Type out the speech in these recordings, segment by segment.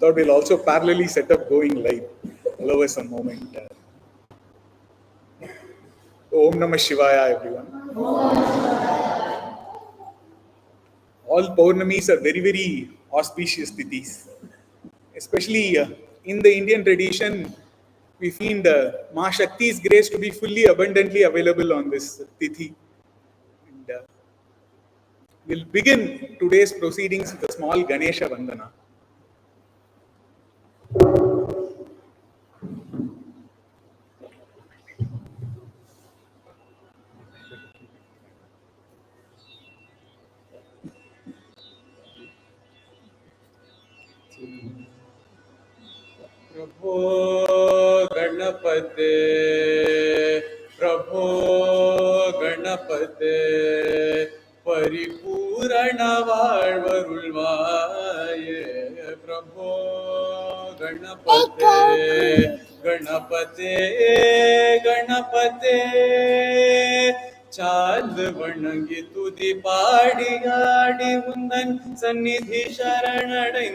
thought we'll also parallelly set up going live. Allow us a moment. Om Namah Shivaya, everyone. All Pournamis are very, very auspicious tithis. Especially in the Indian tradition, we find Ma Shakti's grace to be fully abundantly available on this tithi. And we'll begin today's proceedings with a small Ganesha Vandana. Prabho Ganapate, Prabho Ganapate, Paripurana Varvarulvaye, Prabho Ganapate, Ganapate, Ganapate, चांद वणंगी तुदी पाड़ी आड़ी उंदन सन्निधि शरणडैंदोमे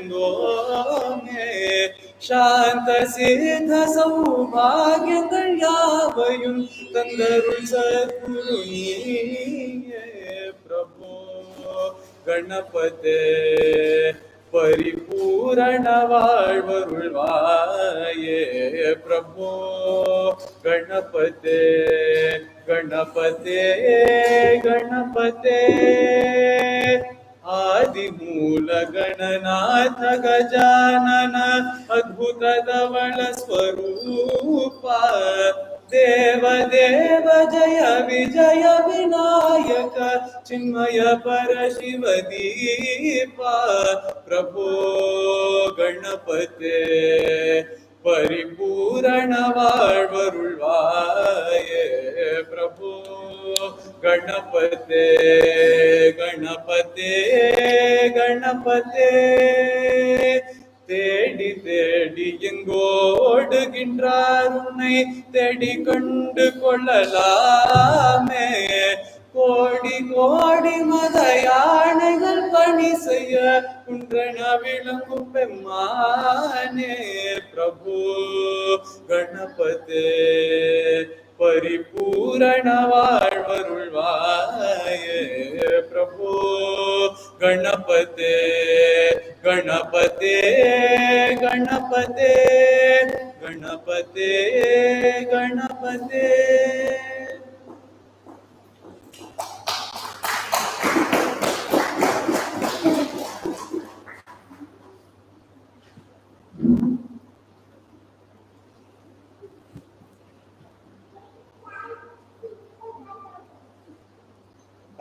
शांत सिद्ध सौभाग्यंगळ यावयुं तंदरुळ सद्गुरुनीये प्रभो गणपते परिपूर्ण வாழ்வருள்வாயே प्रभो गणपते गणपते गणपते आदिमूल गणनाथ गजानन अद्भुत धवल स्वरूप देव देव जय विजय विनायक चिन्मय परशिव दीपा प्रभो गणपते परिपूर्ण வாழ்வருள்வாயே प्रभो गणपते गणपते गणपते தேடி தேடி எங்கோடுகின்றார் உன்னை தேடி கண்டு கொள்ளலாமே கோடி கோடி மத யானைகள் பணி செய்ய குன்றன விளங்கும் பெம்மானே பிரபு கணபதே परिपूर्ण வாழ்வருள்வாயே प्रभो गणपते गणपते गणपते गणपते गणपते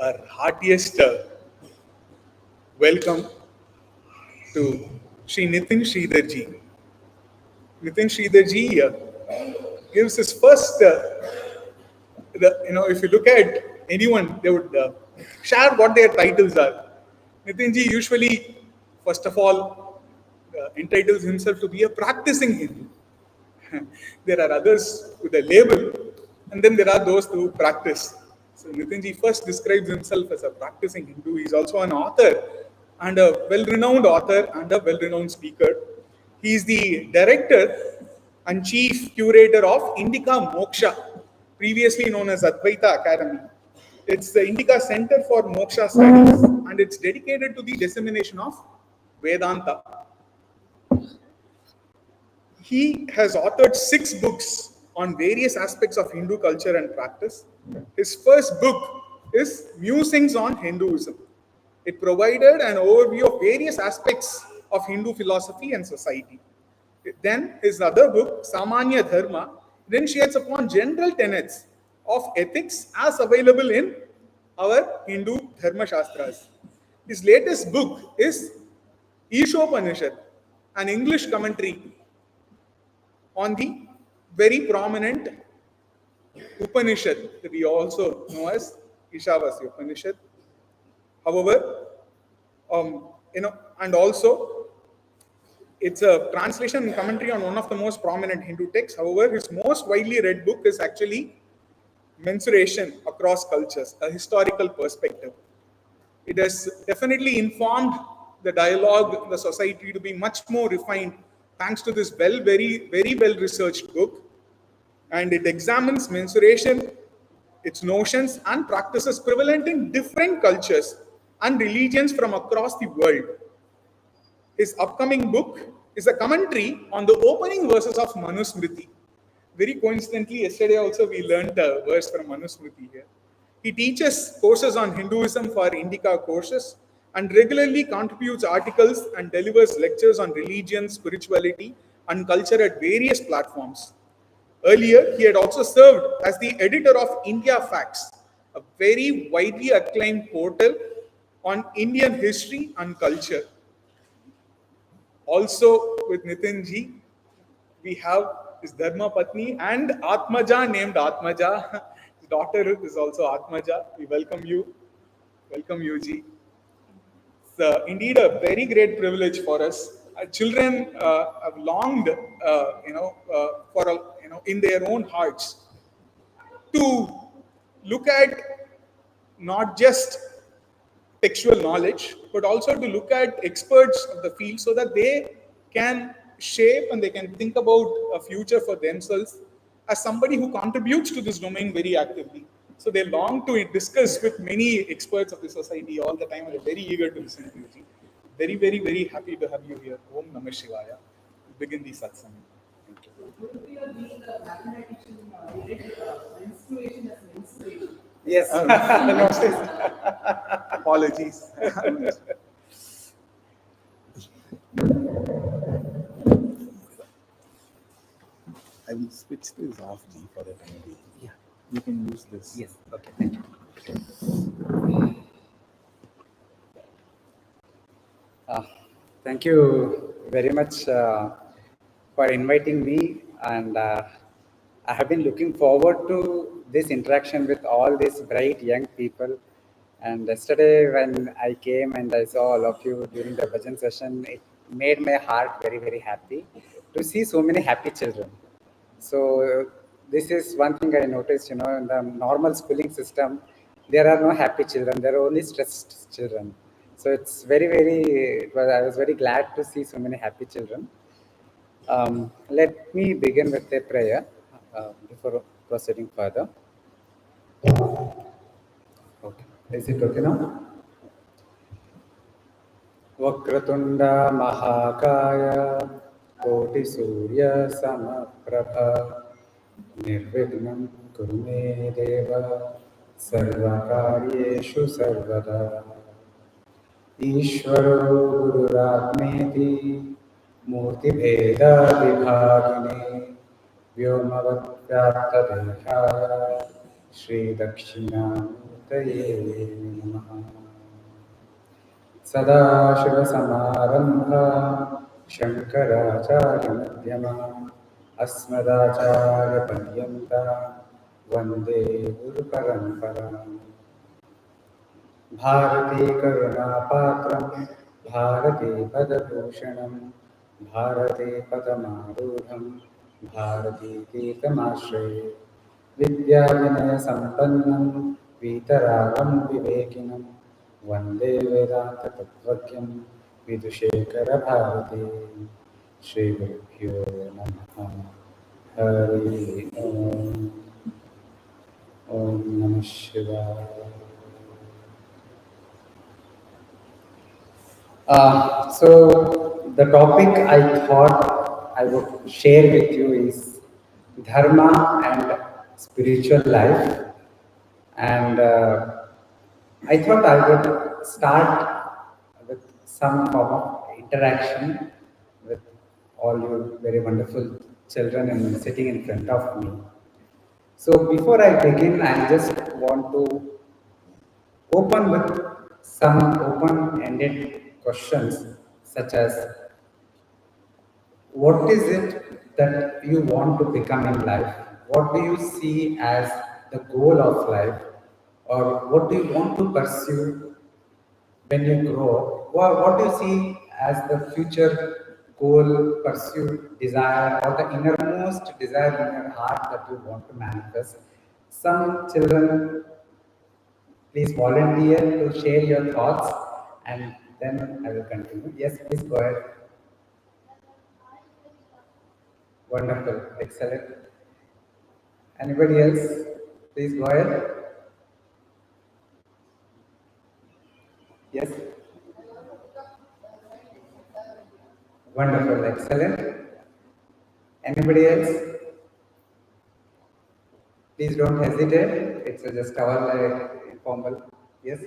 Our heartiest welcome to Shri Nithin Sridhar ji. Nithin Sridhar ji gives his first, if you look at anyone, they would share what their titles are. Nithin ji usually, first of all, entitles himself to be a practicing Hindu. There are others with a label, and then there are those who practice. So Nithin ji first describes himself as a practicing Hindu. He is also an author and a well-renowned author and a well-renowned speaker. He is the director and chief curator of Indica Moksha, previously known as Advaita Academy. It's the Indica Center for Moksha Studies and it's dedicated to the dissemination of Vedanta. He has authored 6 books on various aspects of Hindu culture and practice. His first book is Musings on Hinduism. It provided an overview of various aspects of Hindu philosophy and society. Then his other book, Samanya Dharma, initiates upon general tenets of ethics as available in our Hindu Dharma Shastras. His latest book is Ishopanishad, an English commentary on the very prominent Upanishad that we also know as Ishavasya Upanishad. However, and also it's a translation and commentary on one of the most prominent Hindu texts. However, his most widely read book is actually Mensuration Across Cultures, a historical perspective. It has definitely informed the dialogue, the society to be much more refined thanks to this very well researched book. And it examines menstruation, its notions and practices prevalent in different cultures and religions from across the world. His upcoming book is a commentary on the opening verses of Manusmriti. Very coincidentally, yesterday also we learned a verse from Manusmriti here. He teaches courses on Hinduism for Indica courses and regularly contributes articles and delivers lectures on religion, spirituality, and culture at various platforms. Earlier, he had also served as the editor of India Facts, a very widely acclaimed portal on Indian history and culture. Also, with Nithin ji, we have his Dharma Patni and Atmaja named Atmaja. His daughter is also Atmaja. We welcome you. Welcome you, ji. It's indeed a very great privilege for us. Children have longed, for in their own hearts to look at not just textual knowledge, but also to look at experts of the field so that they can shape and they can think about a future for themselves as somebody who contributes to this domain very actively. So they long to discuss with many experts of the society all the time, and they're very eager to listen to you. Very happy to have you here. Om Namah Shivaya. Begin the satsang. Thank you. Would we have been the mathematician related menstruation as menstruation? Yes. Apologies. I will switch this off G for the time being. Yeah. You can use this. Yes. Okay. Thank you. Thank you very much for inviting me, and I have been looking forward to this interaction with all these bright young people. And yesterday when I came and I saw all of you during the bhajan session, it made my heart very happy to see so many happy children. So this is one thing I noticed, in the normal schooling system, there are no happy children, there are only stressed children. So it's I was very glad to see so many happy children. Let me begin with a prayer before proceeding further. Okay. Is it okay now? Vakratunda Mahakaya Koti Surya Samaprabha Nirvignam Kurume Deva Sarvakaryeshu Sarvada Ishvaro Gururatmeti Murti Bheda Vibhagine Vyomavatyata Dehaya Shri Dakshinamurtaye Namaha Sadashivasamarambha Shankaracharya Asmadacharya Paryanta Vande Guru Parampara Bharati Karunapatram Bharati Padabhushanam Bharati Padamarudham Bharati Kirtamashre Vidyavinaya Sampannam Vitaragam Vivekinam Vande Vedanta Tattvakyam Vidushekara Bharati Shri Gurubhyo Namaha Hari Om Om Namah Shivaya. So the topic I thought I would share with you is Dharma and spiritual life, and I thought I would start with some form of interaction with all you very wonderful children and sitting in front of me. So before I begin, I just want to open with some open-ended questions such as, what is it that you want to become in life? What do you see as the goal of life? Or what do you want to pursue when you grow up? What do you see as the future goal, pursuit, desire, or the innermost desire in your heart that you want to manifest? Some children, please volunteer to share your thoughts, and then I will continue. Yes, please go ahead. Wonderful, excellent. Anybody else? Please go ahead. Yes. Wonderful, excellent. Anybody else? Please don't hesitate. It's just our informal. Yes.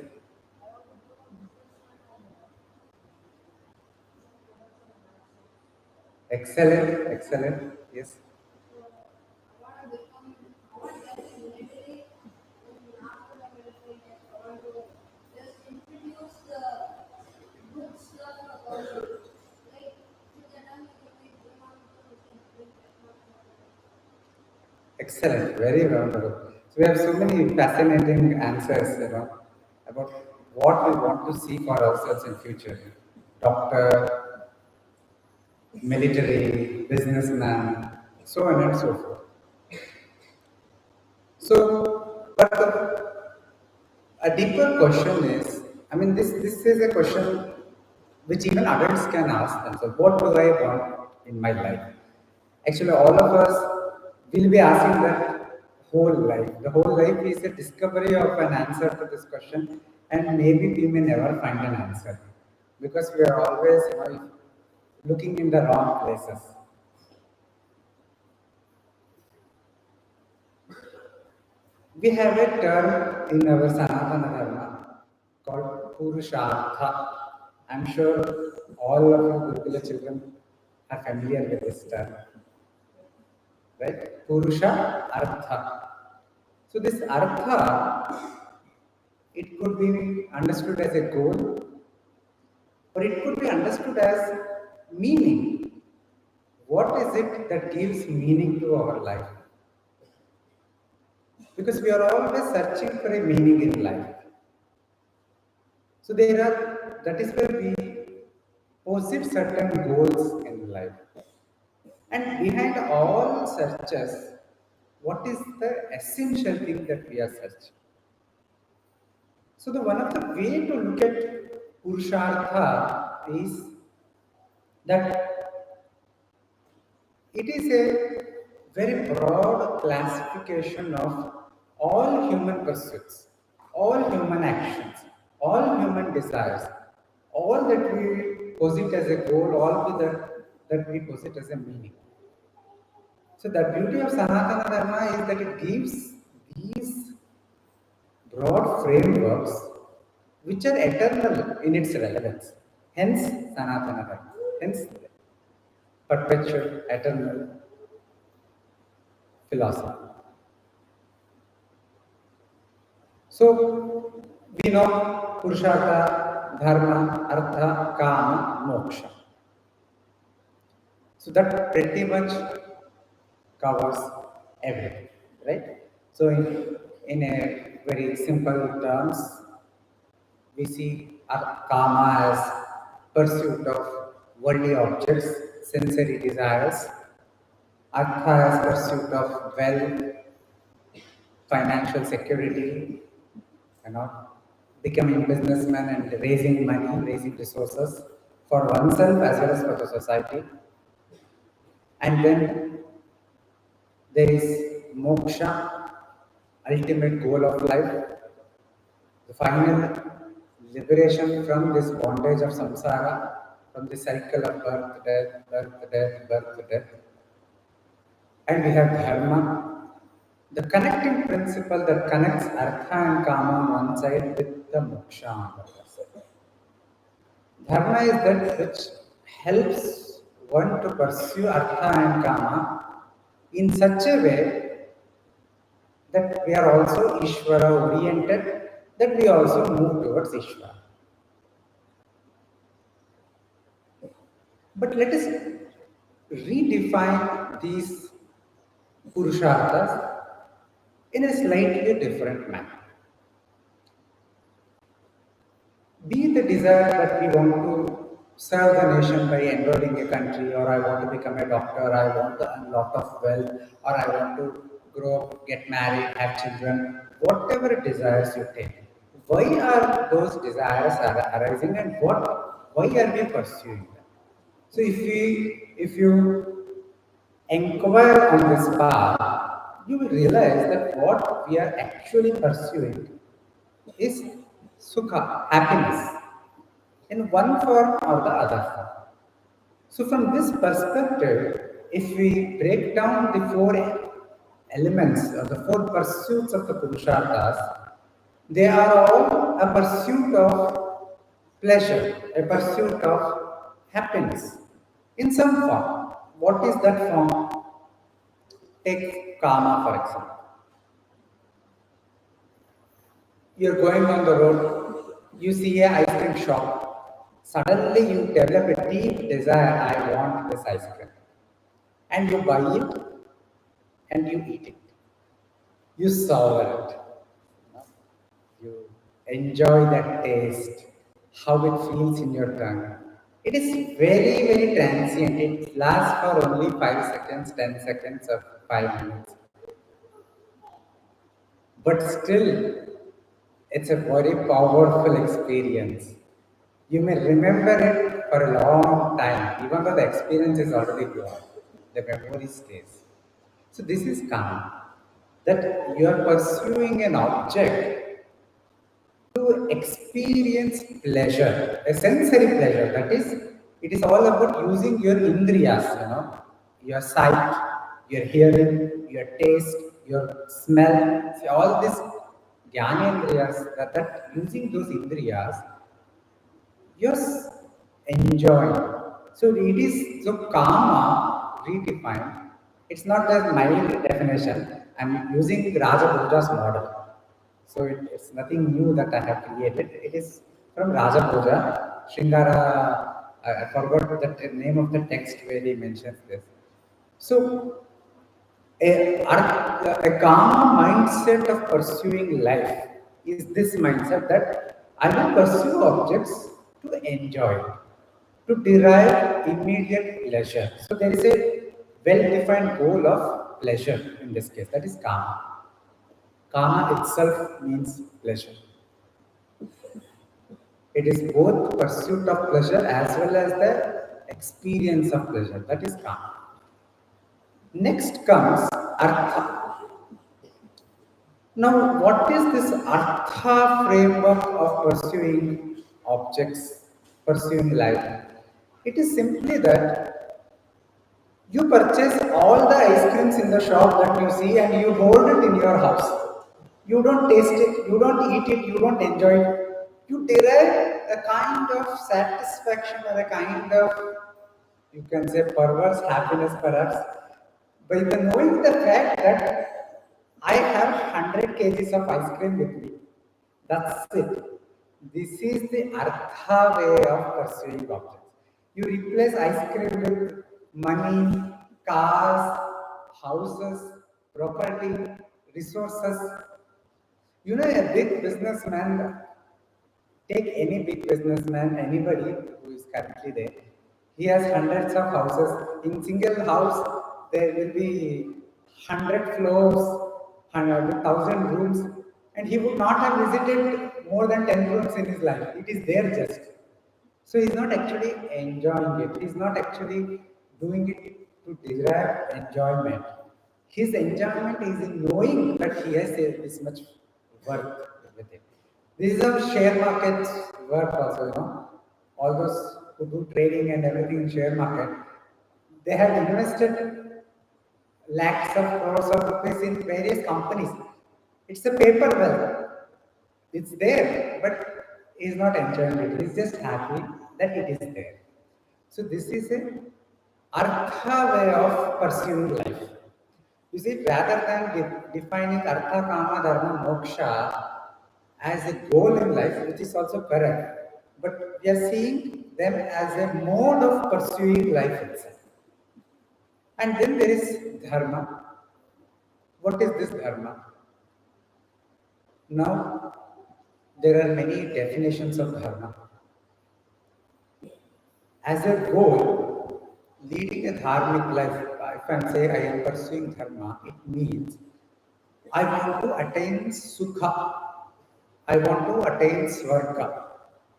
Excellent, excellent. Yes. Excellent, very wonderful. So we have so many fascinating answers, about what we want to see for ourselves in future. Doctor, military, businessman, so on and so forth. So, but a deeper question is, I mean, this is a question which even adults can ask themselves, what do I want in my life? Actually, all of us will be asking that whole life. The whole life is a discovery of an answer to this question, and maybe we may never find an answer because we are always looking in the wrong places. We have a term in our Sanatana Dharma called Purushartha. I'm sure all of you Gurukula children are familiar with this term. Right? Purusha Artha. So this Artha, it could be understood as a goal, or it could be understood as meaning. What is it that gives meaning to our life? Because we are always searching for a meaning in life. So that is where we posit certain goals in life. And behind all searches, what is the essential thing that we are searching? So one of the way to look at Purushartha is that it is a very broad classification of all human pursuits, all human actions, all human desires, all that we posit as a goal, all that we posit as a meaning. So the beauty of Sanatana Dharma is that it gives these broad frameworks which are eternal in its relevance. Hence Sanatana Dharma. Hence perpetual, eternal philosophy. So we know Purushartha, Dharma, Artha, Kama, Moksha. So that pretty much covers everything, right? So in a very simple terms, we see Kama as pursuit of worldly objects, sensory desires. Artha as pursuit of wealth, financial security, becoming businessman and raising money, raising resources for oneself as well as for the society. And then there is moksha, ultimate goal of life, the final liberation from this bondage of samsara, from the cycle of birth, death, birth, death, birth, death. And we have dharma, the connecting principle that connects artha and kama on one side with the moksha on the other side. Dharma is that which helps one to pursue artha and kama in such a way that we are also Ishvara oriented, that we also move towards Ishvara. But let us redefine these Purusharthas in a slightly different manner. Be the desire that we want to serve the nation by enrolling a country, or I want to become a doctor, I want to earn a lot of wealth, or I want to grow up, get married, have children, whatever desires you take. why are those desires arising and why are we pursuing them? So if you inquire on this path, you will realize that what we are actually pursuing is sukha, happiness, in one form or the other form. So, from this perspective, if we break down the four elements or the four pursuits of the Purusharthas, they are all a pursuit of pleasure, a pursuit of happiness in some form. What is that form? Take karma, for example. You're going on the road, you see a ice cream shop. Suddenly you develop a deep desire, I want this ice cream. And you buy it and you eat it. You savor it. You enjoy that taste, how it feels in your tongue. It is very, very transient. It lasts for only 5 seconds, 10 seconds, or 5 minutes. But still, it's a very powerful experience. You may remember it for a long time, even though the experience is already gone. The memory stays. So this is karma. That you are pursuing an object to experience pleasure, a sensory pleasure. That is, it is all about using your indriyas, your sight, your hearing, your taste, your smell. See, all these jnanendriyas, that using those indriyas, you're enjoying. So it is, so karma redefined. It's not a mild definition. I'm using Rajapuja's model. So it's nothing new that I have created. It is from Rajapuja, Shringara. I forgot the name of the text where he mentions this. So a calm mindset of pursuing life is this mindset that I will pursue objects to enjoy, to derive immediate pleasure. So there is a well-defined goal of pleasure in this case, that is karma. Karma itself means pleasure. It is both pursuit of pleasure as well as the experience of pleasure, that is karma. Next comes artha. Now, what is this artha framework of pursuing objects, pursuing life? It is simply that you purchase all the ice creams in the shop that you see and you hold it in your house. You don't taste it, you don't eat it, you don't enjoy it. You derive a kind of satisfaction or a kind of, you can say, perverse happiness perhaps, by the knowing the fact that I have 100 kgs of ice cream with me. That's it. This is the artha way of pursuing objects. You replace ice cream with money, cars, houses, property, resources. You know, a big businessman, take any big businessman, anybody who is currently there, he has hundreds of houses. In single house, there will be 100 floors, 1,000 rooms, and he would not have visited more than 10 rooms in his life. It is there just. So he's not actually enjoying it. He's not actually doing it to derive enjoyment. His enjoyment is in knowing that he has this much worth with it. This is how share markets work also, All those who do trading and everything in share market, they have invested lakhs of crores of rupees in various companies. It's a paper wealth. It's there, but he's not enjoying it. He's just happy that it is there. So this is a artha way of pursuing life. You see, rather than defining artha, kama, dharma, moksha as a goal in life, which is also correct, but we are seeing them as a mode of pursuing life itself. And then there is dharma. What is this dharma? Now, there are many definitions of dharma. As a goal, leading a dharmic life, if I say I am pursuing dharma, it means I want to attain sukha. I want to attain Svarga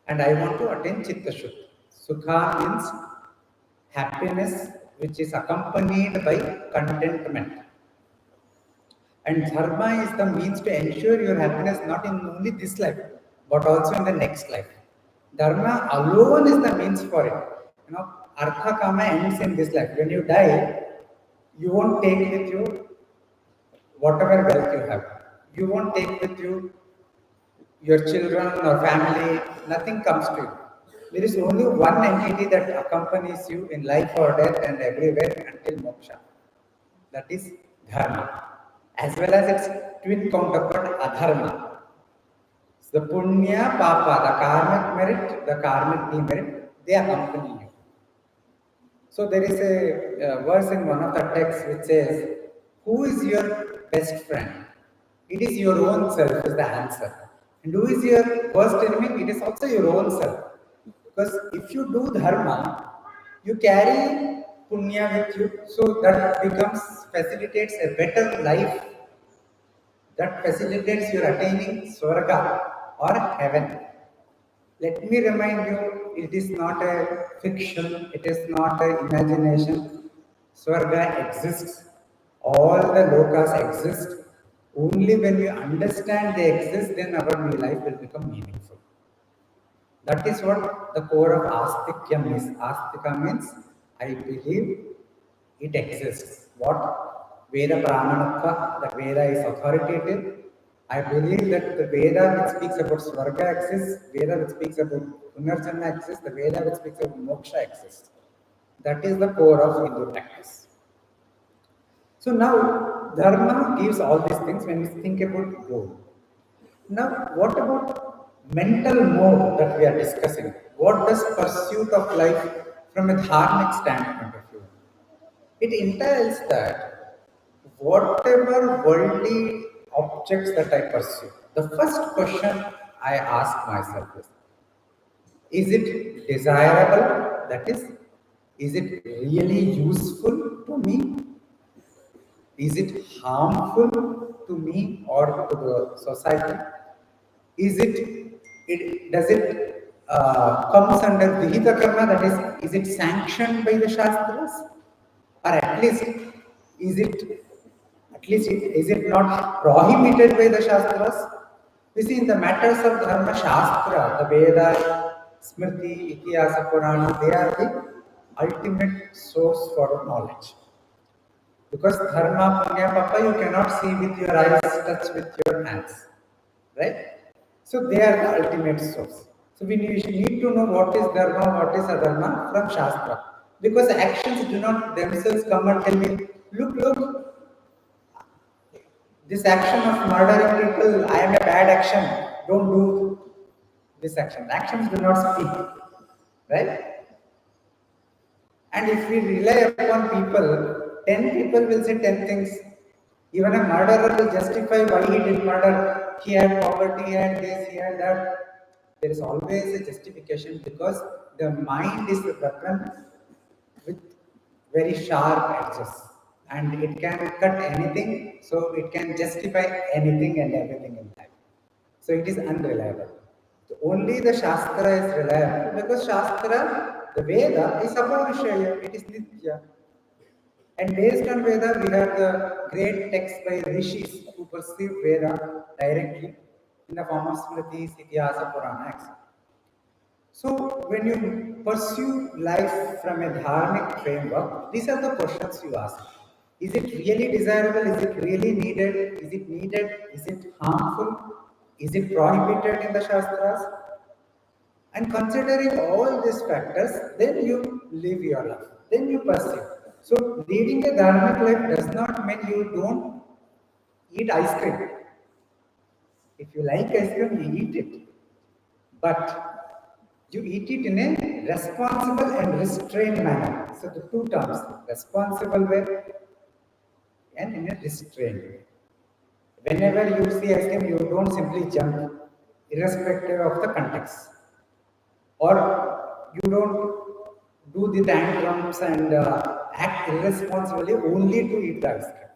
and I want to attain Chitta Shuddhi. Sukha means happiness which is accompanied by contentment. And dharma is the means to ensure your happiness not in only this life, but also in the next life. Dharma alone is the means for it. Artha kama ends in this life. When you die, you won't take with you whatever wealth you have. You won't take with you your children or family. Nothing comes to you. There is only one entity that accompanies you in life or death and everywhere until moksha. That is dharma, as well as its twin counterpart adharma. The punya, papa, the karmic merit, the karmic demerit, they accompany you. So there is a verse in one of the texts which says, "Who is your best friend?" It is your own self is the answer. And who is your worst enemy? It is also your own self. Because if you do dharma, you carry punya with you, so that becomes facilitates a better life. That facilitates your attaining swarga or heaven. Let me remind you, it is not a fiction, it is not an imagination. Swarga exists. All the lokas exist. Only when you understand they exist, then our new life will become meaningful. That is what the core of Astikyam is. Astika means I believe it exists. What? Veda Pramanatva, the Veda is authoritative. I believe that the Veda which speaks about Swarga exists, Veda which speaks about Punarjanma exists, the Veda which speaks about Moksha exists. That is the core of Hindu practice. So now, Dharma gives all these things when we think about goal. Now, what about mental mode that we are discussing? What does pursuit of life from a dharmic standpoint of view? It entails that whatever worldly objects that I pursue, the first question I ask myself is it desirable? That is it really useful to me? Is it harmful to me or to the society? Does it comes under Vihita Karma, that is it sanctioned by the Shastras? Or is it not prohibited by the Shastras? You see, in the matters of Dharma Shastra, the Veda, Smriti, Itihasa, Purana, they are the ultimate source for knowledge. Because dharma, punya, papa, you cannot see with your eyes, touch with your hands. Right? So they are the ultimate source. So we need to know what is dharma, what is adharma from Shastra. Because actions do not themselves come and tell me, look, this action of murdering people, I am a bad action. Don't do this action. Actions do not speak. Right? And if we rely upon people, 10 people will say 10 things. Even a murderer will justify why he did murder. He had poverty, he had this, he had that. There is always a justification because the mind is the weapon with very sharp edges. And it can cut anything, so it can justify anything and everything in life. So it is unreliable. So only the Shastra is reliable because Shastra, the Veda, is Apaurushaya, it is Nitya. And based on Veda, we have the great texts by Rishis who perceive Veda directly in the form of Smritis, Itihasa, Purana, etc. So when you pursue life from a dharmic framework, these are the questions you ask. Is it really desirable? Is it really needed? Is it needed? Is it harmful? Is it prohibited in the Shastras? And considering all these factors, then you live your life. Then you pursue. So leading a dharmic life does not mean you don't eat ice cream. If you like ice cream, you eat it. But you eat it in a responsible and restrained manner. So the two terms, responsible way and in a restrained way. Whenever you see ice cream, you don't simply jump, irrespective of the context. Or you don't do the tantrums and act irresponsibly only to eat the ice cream.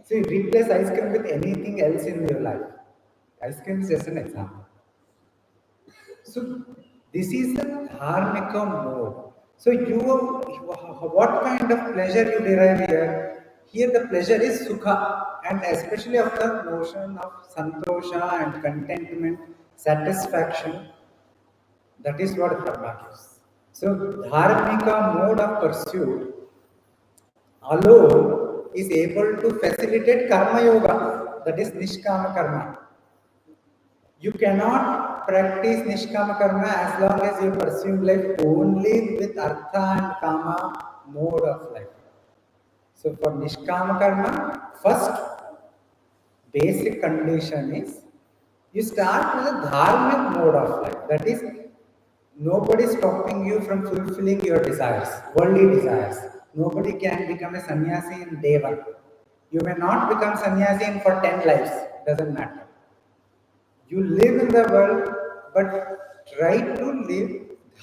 So you replace ice cream with anything else in your life. Ice cream is just an example. So this is the dharmika mode. So what kind of pleasure you derive here? Here the pleasure is sukha, and especially of the notion of santosha and contentment, satisfaction. That is what dharma gives. So dharmika mode of pursuit alone is able to facilitate karma yoga, that is nishkama karma. You cannot practice nishkama karma as long as you pursue life only with artha and kama mode of life. So for nishkama karma, first basic condition is you start with a dharmic mode of life. That is, nobody is stopping you from fulfilling your desires, worldly desires. Nobody can become a sannyasi in day one. You may not become sannyasi in for 10 lives, doesn't matter. You live in the world, but try to live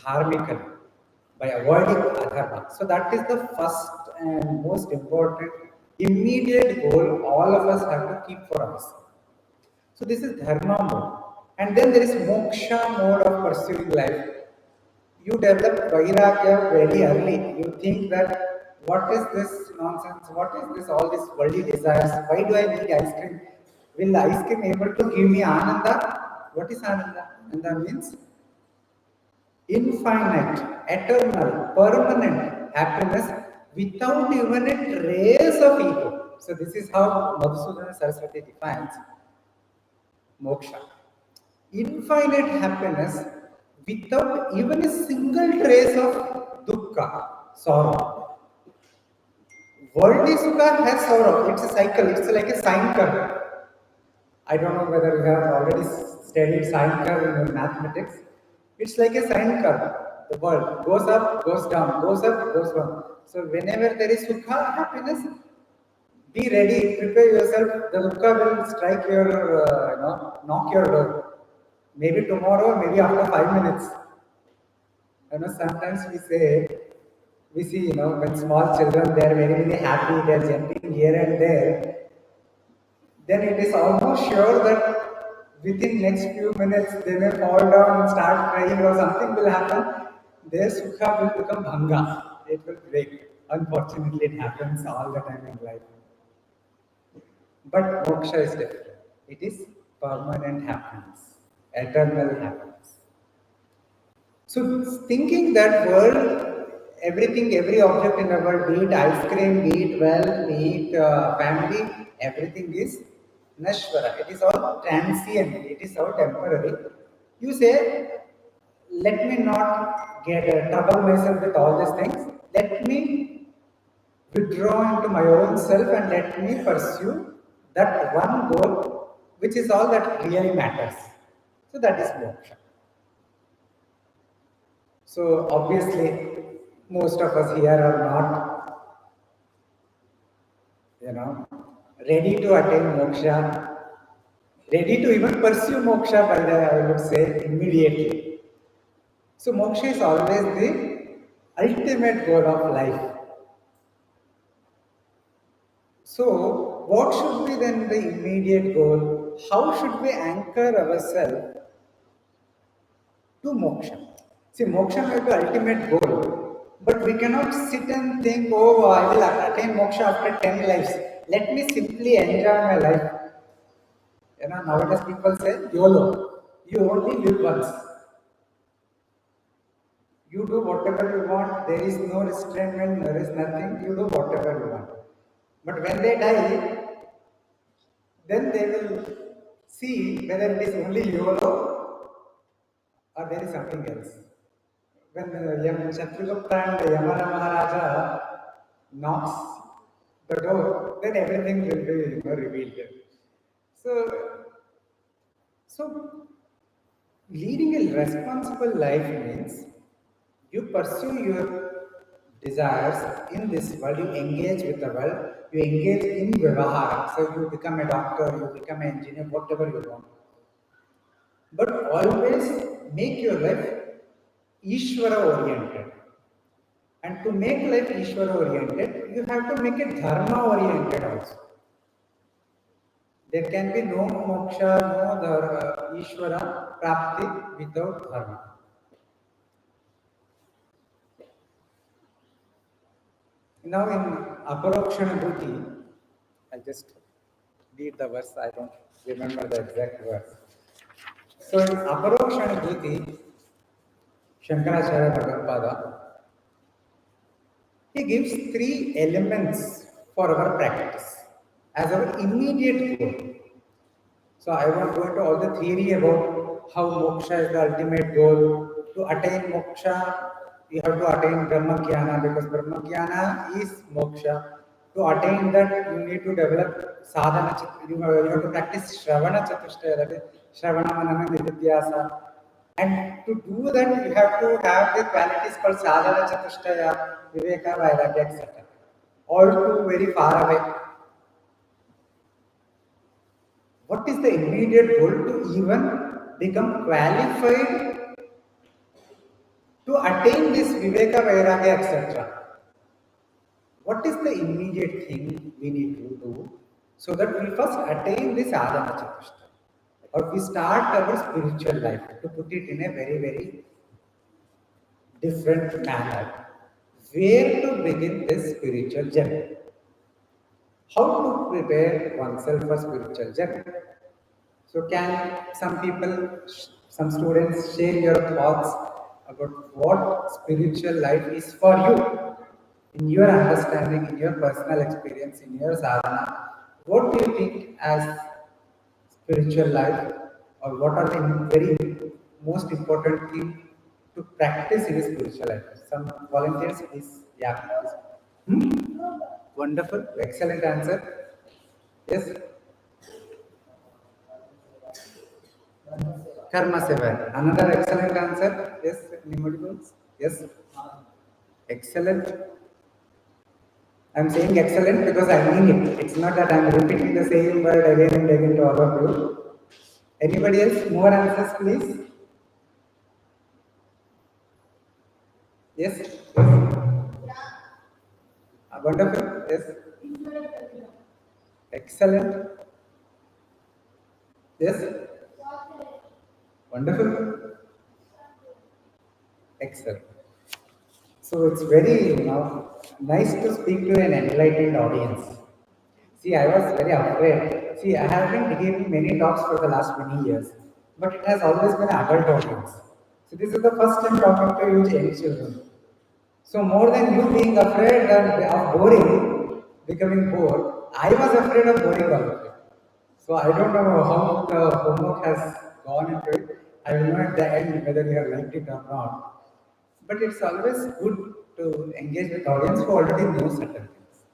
dharmically by avoiding adharma. So that is the first and most important immediate goal all of us have to keep for us. So this is dharma mode. And then there is moksha mode of pursuing life. You develop vairagya very early. You think that what is this nonsense? What is this? All these worldly desires? Why do I need ice cream? Will ice cream able to give me ananda? What is ananda? Ananda means infinite, eternal, permanent happiness without even a trace of ego. So this is how Madhusudana Saraswati defines moksha. Infinite happiness without even a single trace of dukkha, sorrow. Worldly sukha has sorrow. It's a cycle. It's like a sine curve. I don't know whether you have already studied sine curve in mathematics. It's like a sine curve. The world goes up, goes down, goes up, goes down. So whenever there is sukha, happiness, be ready, prepare yourself. The dukkha will strike your, knock your door. Maybe tomorrow, maybe after 5 minutes. Sometimes we see, when small children, they are very, very happy, they are jumping here and there. Then it is almost sure that within next few minutes, they may fall down and start crying or something will happen. Their sukha will become bhanga. It will break. Unfortunately, it happens all the time in life. But moksha is different. It is permanent happiness, eternal happiness. So thinking that world, everything, every object in the world, be it ice cream, be it wealth, be it family, everything is nashvara. It is all transient. It is all temporary. You say, let me not get trouble myself with all these things. Let me withdraw into my own self and let me pursue that one goal, which is all that really matters. So that is moksha. So obviously, most of us here are not, ready to attain moksha, ready to even pursue moksha, by I would say, immediately. So moksha is always the ultimate goal of life. So what should be then the immediate goal? How should we anchor ourselves to moksha? See, moksha may be the ultimate goal, but we cannot sit and think, oh, I will attain moksha after 10 lives. Let me simply enjoy my life. Nowadays people say, YOLO, you only live once. You do whatever you want, there is no restraint, there is nothing, you do whatever you want. But when they die, then they will see whether it is only YOLO or there is something else. When Shatrugupta and Yamana Maharaja knocks the door, then everything will be revealed. So leading a responsible life means you pursue your desires in this world, you engage with the world, you engage in vyavahara. So you become a doctor, you become an engineer, whatever you want. But always make your life Ishvara oriented. And to make life Ishvara oriented, you have to make it Dharma oriented also. There can be no moksha, no Ishvara prapti without dharma. Now in Aparokshanabhuti, I'll just read the verse, I don't remember the exact verse. So in Aparokshanabhuti, Shankaracharya Bhagavad, he gives three elements for our practice as our immediate goal. So I won't go into all the theory about how moksha is the ultimate goal. To attain moksha, you have to attain Brahma Jnana because Brahma Jnana is moksha. To attain that, you need to develop sadhana. You have to practice Shravana Chatushtaya, that is Shravana Manana Nididhyasa. And to do that, you have to have the qualities called sadhana Chatushtaya, Viveka, Vairagya, etc. All too very far away. What is the immediate goal to even become qualified to attain this Viveka, Vairagya, etc.? What is the immediate thing we need to do so that we first attain this Adana Chatushtaya? Or we start our spiritual life, to put it in a very, very different manner. Where to begin this spiritual journey? How to prepare oneself for spiritual journey? So can some people, some students share your thoughts about what spiritual life is for you? In your understanding, in your personal experience, in your sadhana, what do you think as spiritual life, or what are the very most important thing to practice in a spiritual life? Some volunteers, please. Yeah, please. Wonderful, excellent answer. Yes. Karma Seva. Another excellent answer. Yes, anybody else? Yes. Excellent. I'm saying excellent because I mean it. It's not that I'm repeating the same word again and again to all of you. Anybody else? More answers, please. Yes. Wonderful. Yes. Excellent. Yes. Wonderful. Excellent. So it's very nice to speak to an enlightened audience. See, I was very afraid. See, I have been giving many talks for the last many years, but it has always been an adult audience. So this is the first time talking to you, young children. So more than you being afraid of boring, becoming bored, I was afraid of boring all of you. So I don't know how the homework has gone into it. I will know at the end whether you have liked it or not. But it's always good to engage with audience who already know certain things.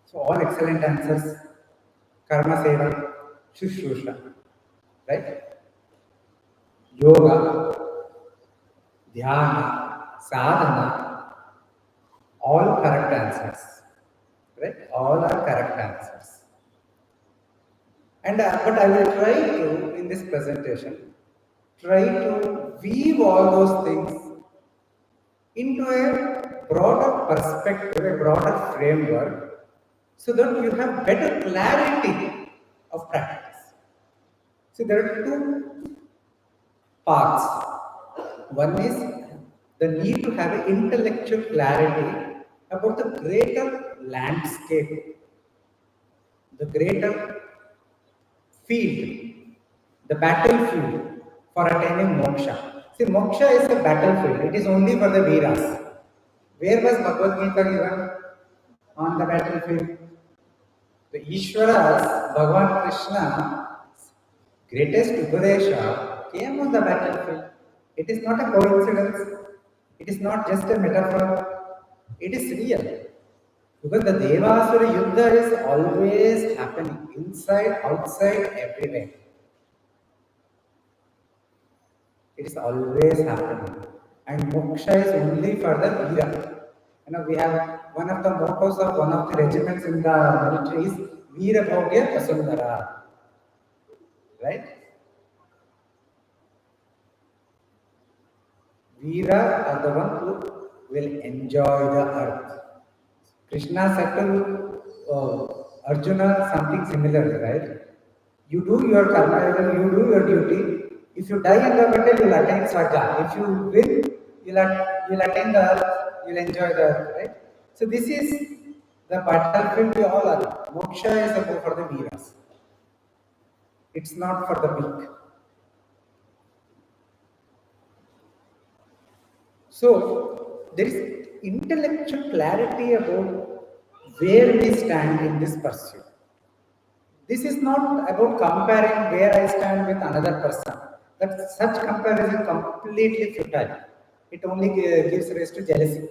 So all excellent answers. Karma Seva, Shushusha, right? Yoga, Dhyana, Sadhana, all correct answers, right? All are correct answers. And but I will try to, in this presentation, try to weave all those things into a broader perspective, a broader framework, so that you have better clarity of practice. See, there are two paths. One is the need to have an intellectual clarity about the greater landscape, the greater field, the battlefield for attaining moksha. See, moksha is a battlefield, it is only for the Veeras. Where was Bhagavad Gita given? On the battlefield. The Ishwaras, Bhagavan Krishna, greatest Upadesha came on the battlefield. It is not a coincidence. It is not just a metaphor. It is real. Because the Devasura Yuddha is always happening, inside, outside, everywhere. It is always happening. And moksha is only for the Veera. We have one of the mottos of one of the regiments in the military is Veera Bhogya Vasundhara. Right? Veera are the one who will enjoy the earth. Krishna said to Arjuna something similar, right? You do your karma, you do your duty. If you die in the battle, you'll attain Swarga. If you win, you'll attain the earth, you'll enjoy the earth, right? So this is the battlefield we all are. Moksha is about for the Veeras. It's not for the weak. So there is intellectual clarity about where we stand in this pursuit. This is not about comparing where I stand with another person. That such comparison completely futile. It only gives rise to jealousy.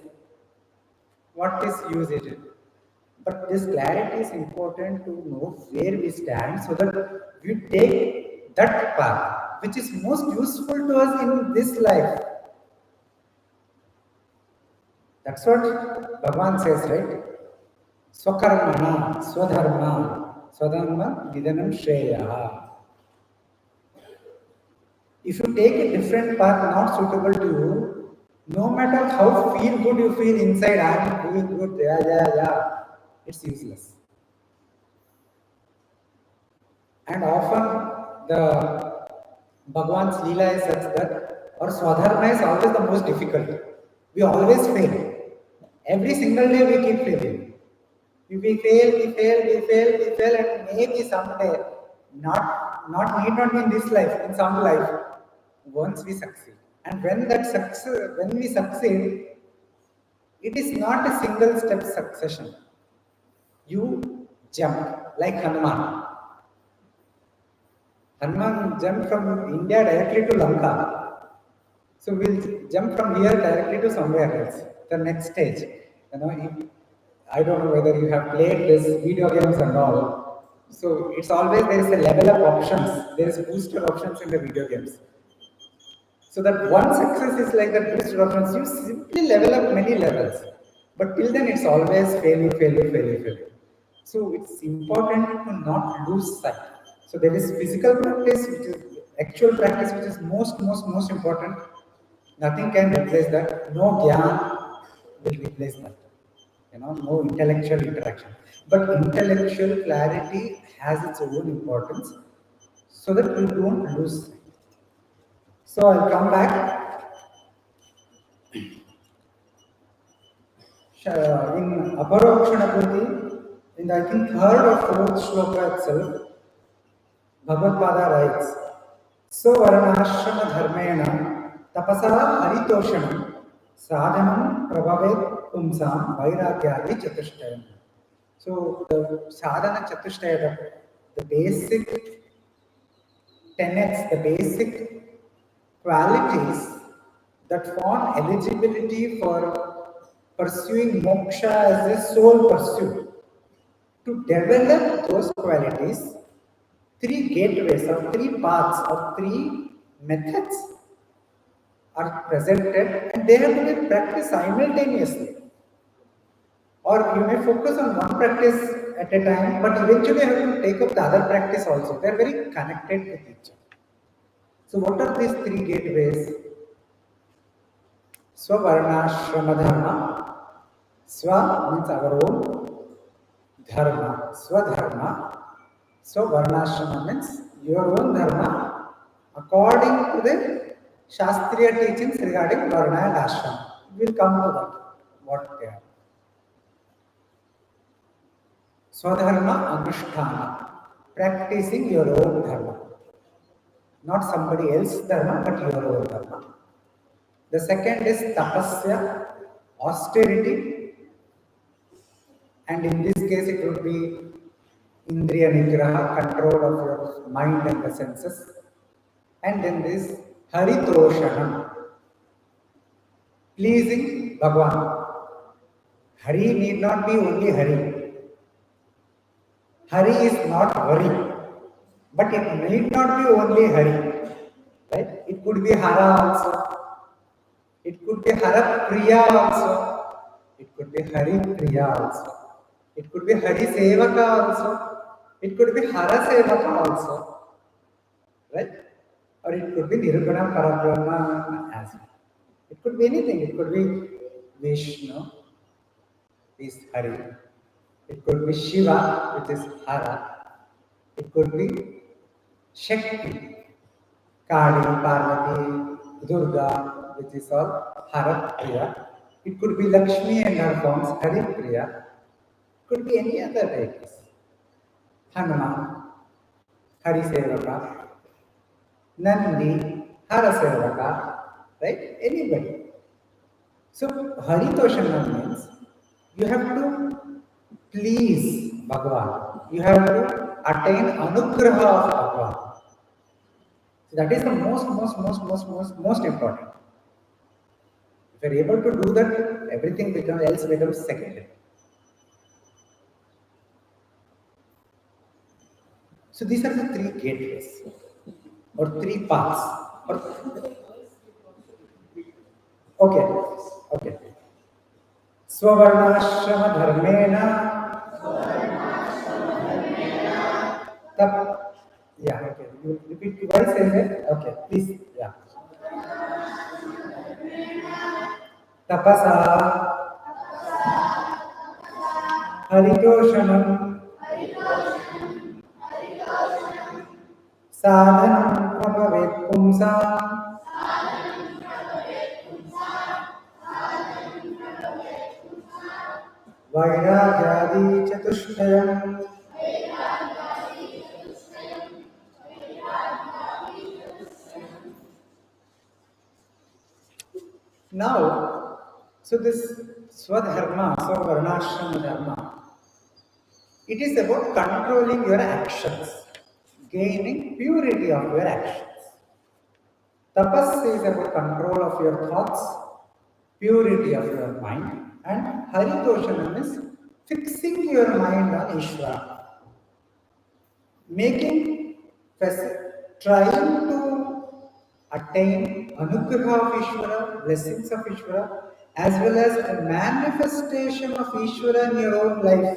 What is use it? But this clarity is important to know where we stand so that we take that path which is most useful to us in this life. That's what Bhagavan says, right? Swakarmana, swadharma, nidanam shreya. If you take a different path not suitable to you, no matter how feel good you feel inside, I'm doing good, yeah, it's useless. And often the Bhagavan's Leela is such that our Swadharma is always the most difficult. We always fail. Every single day we keep failing. We fail, and maybe someday, need not be in this life, in some life, once we succeed. And when we succeed, it is not a single step succession. You jump like Hanuman. Hanuman jumped from India directly to Lanka. So we'll jump from here directly to somewhere else, the next stage. I don't know whether you have played this video games and all. So it's always there is a level of options. There is booster options in the video games. So that one success is like that booster options. You simply level up many levels. But till then it's always failure. So it's important to not lose sight. So there is physical practice, which is actual practice, which is most important. Nothing can replace that. No gyan will replace that. No intellectual interaction. But intellectual clarity has its own importance so that you don't lose sight. So I'll come back. In Aparokshanabhuti, in the I think third or fourth shloka itself, Bhagavad Pada writes, So Varanashrama Dharmena Tapasa Haritoshanam Sadhanam Prabhavet Pumsam Vairagyadi Chatushtayam. So the sadhana chatushtaya, the basic tenets, the basic qualities that form eligibility for pursuing moksha as a sole pursuit. To develop those qualities, three gateways or three paths or three methods are presented and they have to be practiced simultaneously. Or you may focus on one practice at a time, but eventually you have to take up the other practice also. They are very connected with each other. So what are these three gateways? Swavarnashrama dharma. Swa means our own. Dharma. Swadharma. Swavarnashrama means your own dharma according to the Shastriya teachings regarding Varna and Ashrama. We will come to that, what they are. Swadharma Anushtana, practicing your own dharma. Not somebody else's dharma, but your own dharma. The second is tapasya, austerity. And in this case, it would be indriya nigraha, control of your mind and the senses. And then this haritoshanam, pleasing Bhagavan. Hari need not be only Hari. Hari is not worry, but it need not be only Hari. Right? It could be Hara also. It could be Hara Priya also. It could be Hari Priya also. It could be Hari Sevaka also. It could be Hara Sevaka also. Right? Or it could be Nirguna Parabrahma as well. It could be anything. It could be Vishnu, is Hari. It could be Shiva, which is Hara. It could be Shakti, Kali, Parvati, Durga, which is all Harat Priya. It could be Lakshmi and her forms, Hari Priya. Could be any other deities. Hanuman, Hari Sevaka, Nandi, Hara Sevaka, right? Anybody. So Haritoshana means you have to please Bhagavan. You have to attain anugraha of Bhagavan. So that is the most important. If you are able to do that, everything else becomes secondary. So these are the three gateways or three paths. Okay. Swavarnashrama dharmena. Yeah, okay. You repeat twice and then, okay, please, yeah. Tapasa Haritoshanam Sadhanam Prabhavet Pumsam Vairāgyādi Chatushtayam. Now, so this Swadharma, Swavarnashrama Dharma, it is about controlling your actions, gaining purity of your actions. Tapas is about control of your thoughts, purity of your mind, and Haritoshanam is fixing your mind on Ishvara, trying to attain anugraha of Ishvara, blessings of Ishvara, as well as a manifestation of Ishvara in your own life.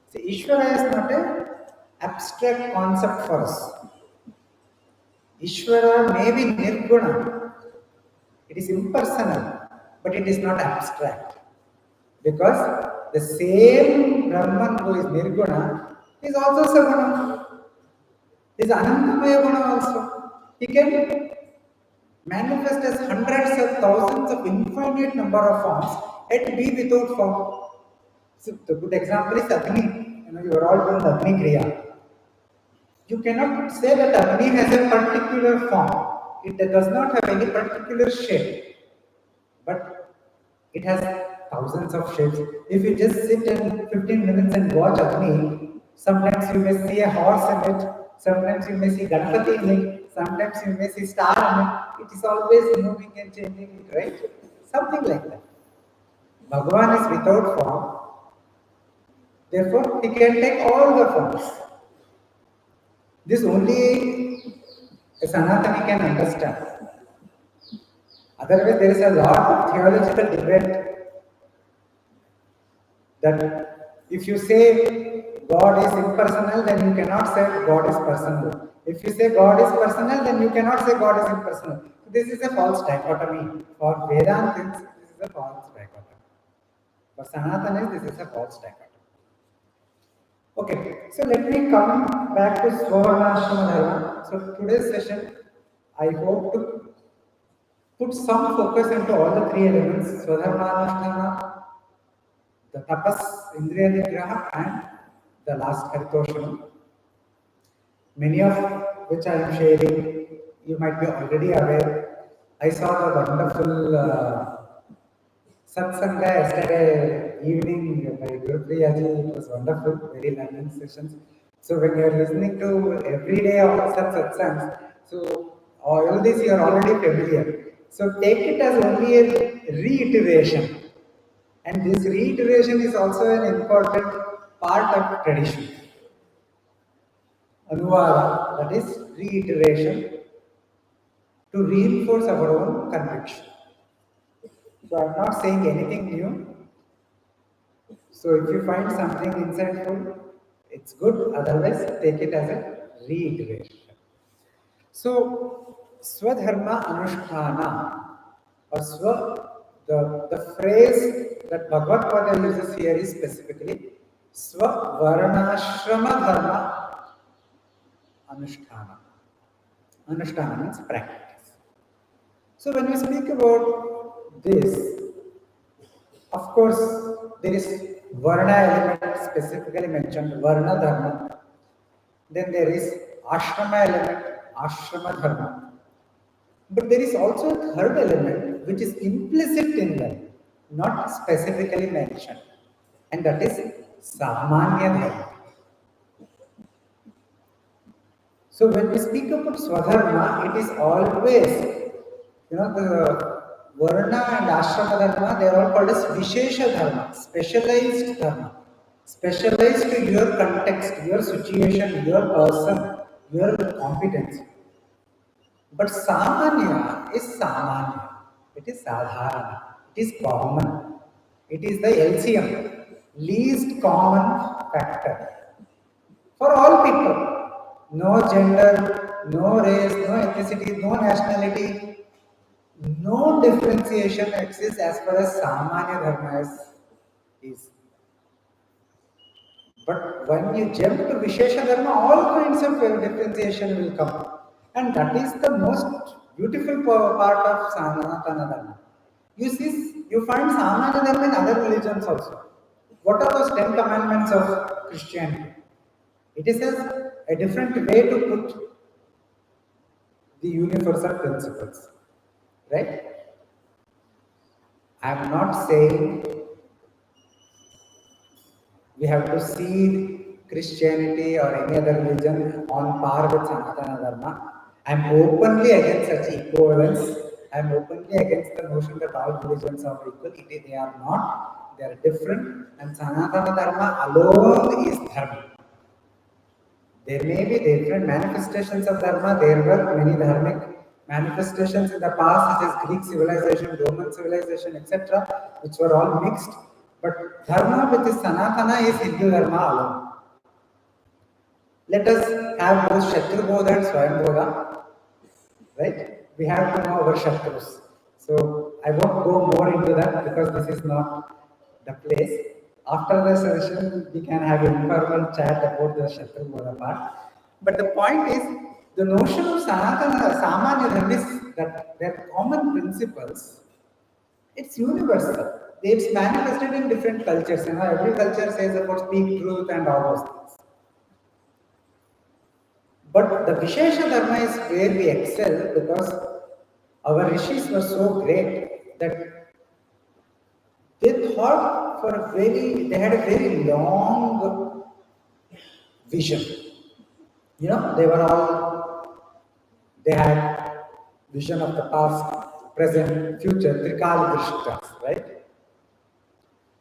See, Ishvara is not an abstract concept for us. Ishvara may be nirguna, it is impersonal, but it is not abstract. Because the same Brahman who is nirguna is also saguna. Is Anantamaya Guna also. He can manifest as hundreds of thousands of infinite number of forms and be without form. So the good example is Agni. You are all doing the Agni Kriya. You cannot say that Agni has a particular form. It does not have any particular shape. But it has thousands of shapes. If you just sit in 15 minutes and watch Agni, sometimes you may see a horse in it, sometimes you may see Ganapati in it, sometimes you may see star in it. It is always moving and changing, right? Something like that. Bhagavan is without form. Therefore, he can take all the forms. This only a Sanatani can understand. Otherwise, there is a lot of theological debate that if you say God is impersonal, then you cannot say God is personal. If you say God is personal, then you cannot say God is impersonal. This is a false dichotomy. For Vedantins, this is a false dichotomy. For Sanatanis, this is a false dichotomy. Okay, so let me come back to Swavarnashrama Dharma. So today's session, I hope to put some focus into all the three elements: Swadharma, the tapas, Indriya Nigraha, and the last Haritoshanam. Many of which I am sharing, you might be already aware. I saw the wonderful Satsang yesterday evening by Guru-shishya. It was wonderful, very learning sessions. So when you are listening to every day of such satsangs, so all this you are already familiar. So take it as only a reiteration. And this reiteration is also an important part of tradition. Anuvada, that is reiteration to reinforce our own conviction. So I am not saying anything new. So if you find something insightful, it's good. Otherwise, take it as a reiteration. So Swadharma Anusthana, or the phrase that Bhagavad Pada uses here is specifically Swavarnashrama Dharma Anushtana. Anushtana means practice. So when we speak about this, of course, there is Varna element specifically mentioned, Varna Dharma. Then there is Ashrama element, Ashrama Dharma. But there is also a third element which is implicit in them, not specifically mentioned, and that is Samanya Dharma. So when we speak about Swadharma, it is always, the Varna and Ashrama Dharma, they are all called as Vishesha Dharma, specialized Dharma, specialized to your context, your situation, your person, your competence. But Samanya is Samanya. It is Sadharana. It is common. It is the LCM, least common factor. For all people. No gender, no race, no ethnicity, no nationality, no differentiation exists as far as Samanya Dharma is. But when you jump to Vishesha Dharma, all kinds of differentiation will come. And that is the most beautiful part of Sanatana Dharma. You find Samanya Dharma in other religions also. What are those 10 commandments of Christianity? It is a different way to put the universal principles. Right? I am not saying we have to see Christianity or any other religion on par with Sanatana Dharma. I am openly against such equivalence. I am openly against the notion that all religions are equal. They are not. They are different. And Sanatana Dharma alone is Dharma. There may be different manifestations of Dharma. There were many dharmic manifestations in the past, such as Greek civilization, Roman civilization, etc., which were all mixed. But Dharma, which is Sanatana, is Hindu Dharma alone. Let us have both Shatrubodha and Swayambodha. Right? We have to know our Shatrus. So I won't go more into that because this is not the place. After the session, we can have an informal chat about the Shatrubodha part. But the point is, the notion of Sanatana, Samanya Dharma is that their common principles, it's universal. It's manifested in different cultures. Every culture says about speak truth and all those things. But the Vishesha Dharma is where we excel because our rishis were so great that they thought they had a very long vision. They had vision of the past, present, future, Trikal Drishtas, right?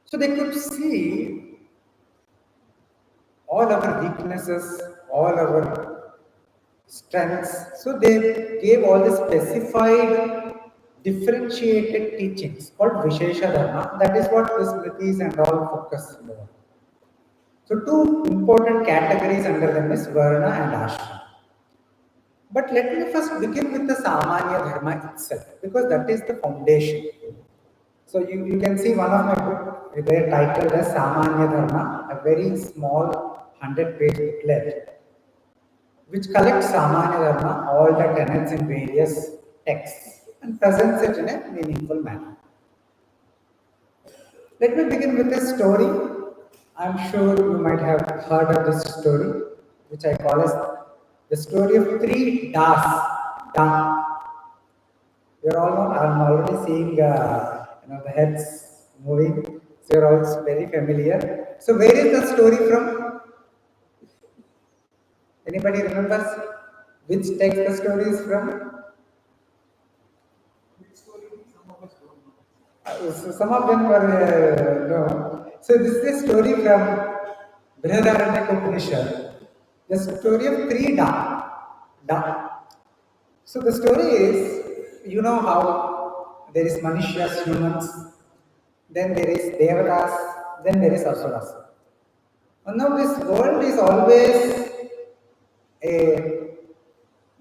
So they could see all our weaknesses, all our strengths. So they gave all the specified, differentiated teachings called Vishesha Dharma. That is what the Smritis and all focus on. So two important categories under them is Varna and Ashrama. But let me first begin with the Samanya Dharma itself, because that is the foundation. So you can see one of my book, they titled as Samanya Dharma, a very small 100-page booklet, which collects Samanya Dharma, all the tenets in various texts, and presents it in a meaningful manner. Let me begin with a story. I'm sure you might have heard of this story, which I call as the story of three Das. Da. You're all not, I'm already seeing the heads moving, so you're all very familiar. So where is the story from? Anybody remembers which text the story is from? So some of them were no. So this is a story from Brihadaranyaka Upanishad. The story of three Da. So the story is, you know how there is Manushas, humans, then there is Devatas, then there is Asuras. And now this world is always a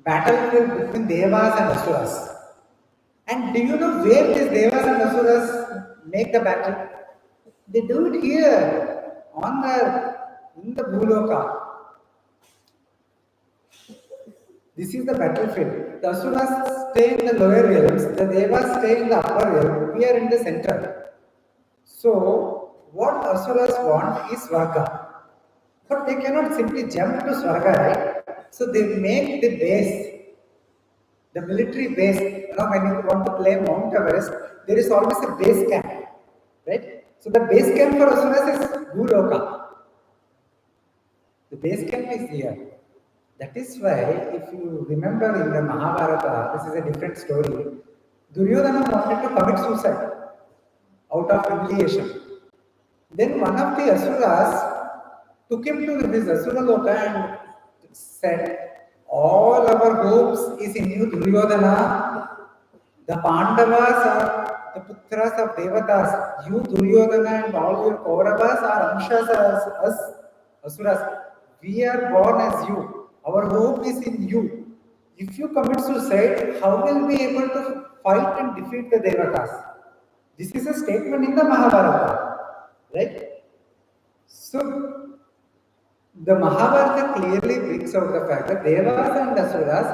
battlefield between Devas and Asuras. And do you know where these Devas and Asuras make the battle? They do it here, in the Bhuloka. This is the battlefield. The Asuras stay in the lower realms, the Devas stay in the upper realm, we are in the center. So, what Asuras want is Swarga. But they cannot simply jump to Swarga, right? So they make the base, the military base. When you want to play Mount Everest, there is always a base camp, right? So the base camp for Asuras is Guloka. The base camp is here. That is why, if you remember in the Mahabharata, this is a different story. Duryodhana wanted to commit suicide out of humiliation. Then one of the Asuras took him to his Asura Loka and said, all our hopes is in you, Duryodhana. The Pandavas are the Putras of Devatas. You, Duryodhana, and all your Kauravas are Amshas as us, Asuras. We are born as you. Our hope is in you. If you commit suicide, how will we be able to fight and defeat the Devatas? This is a statement in the Mahabharata, right? So, the Mahabharata clearly brings out the fact that Devas and Asuras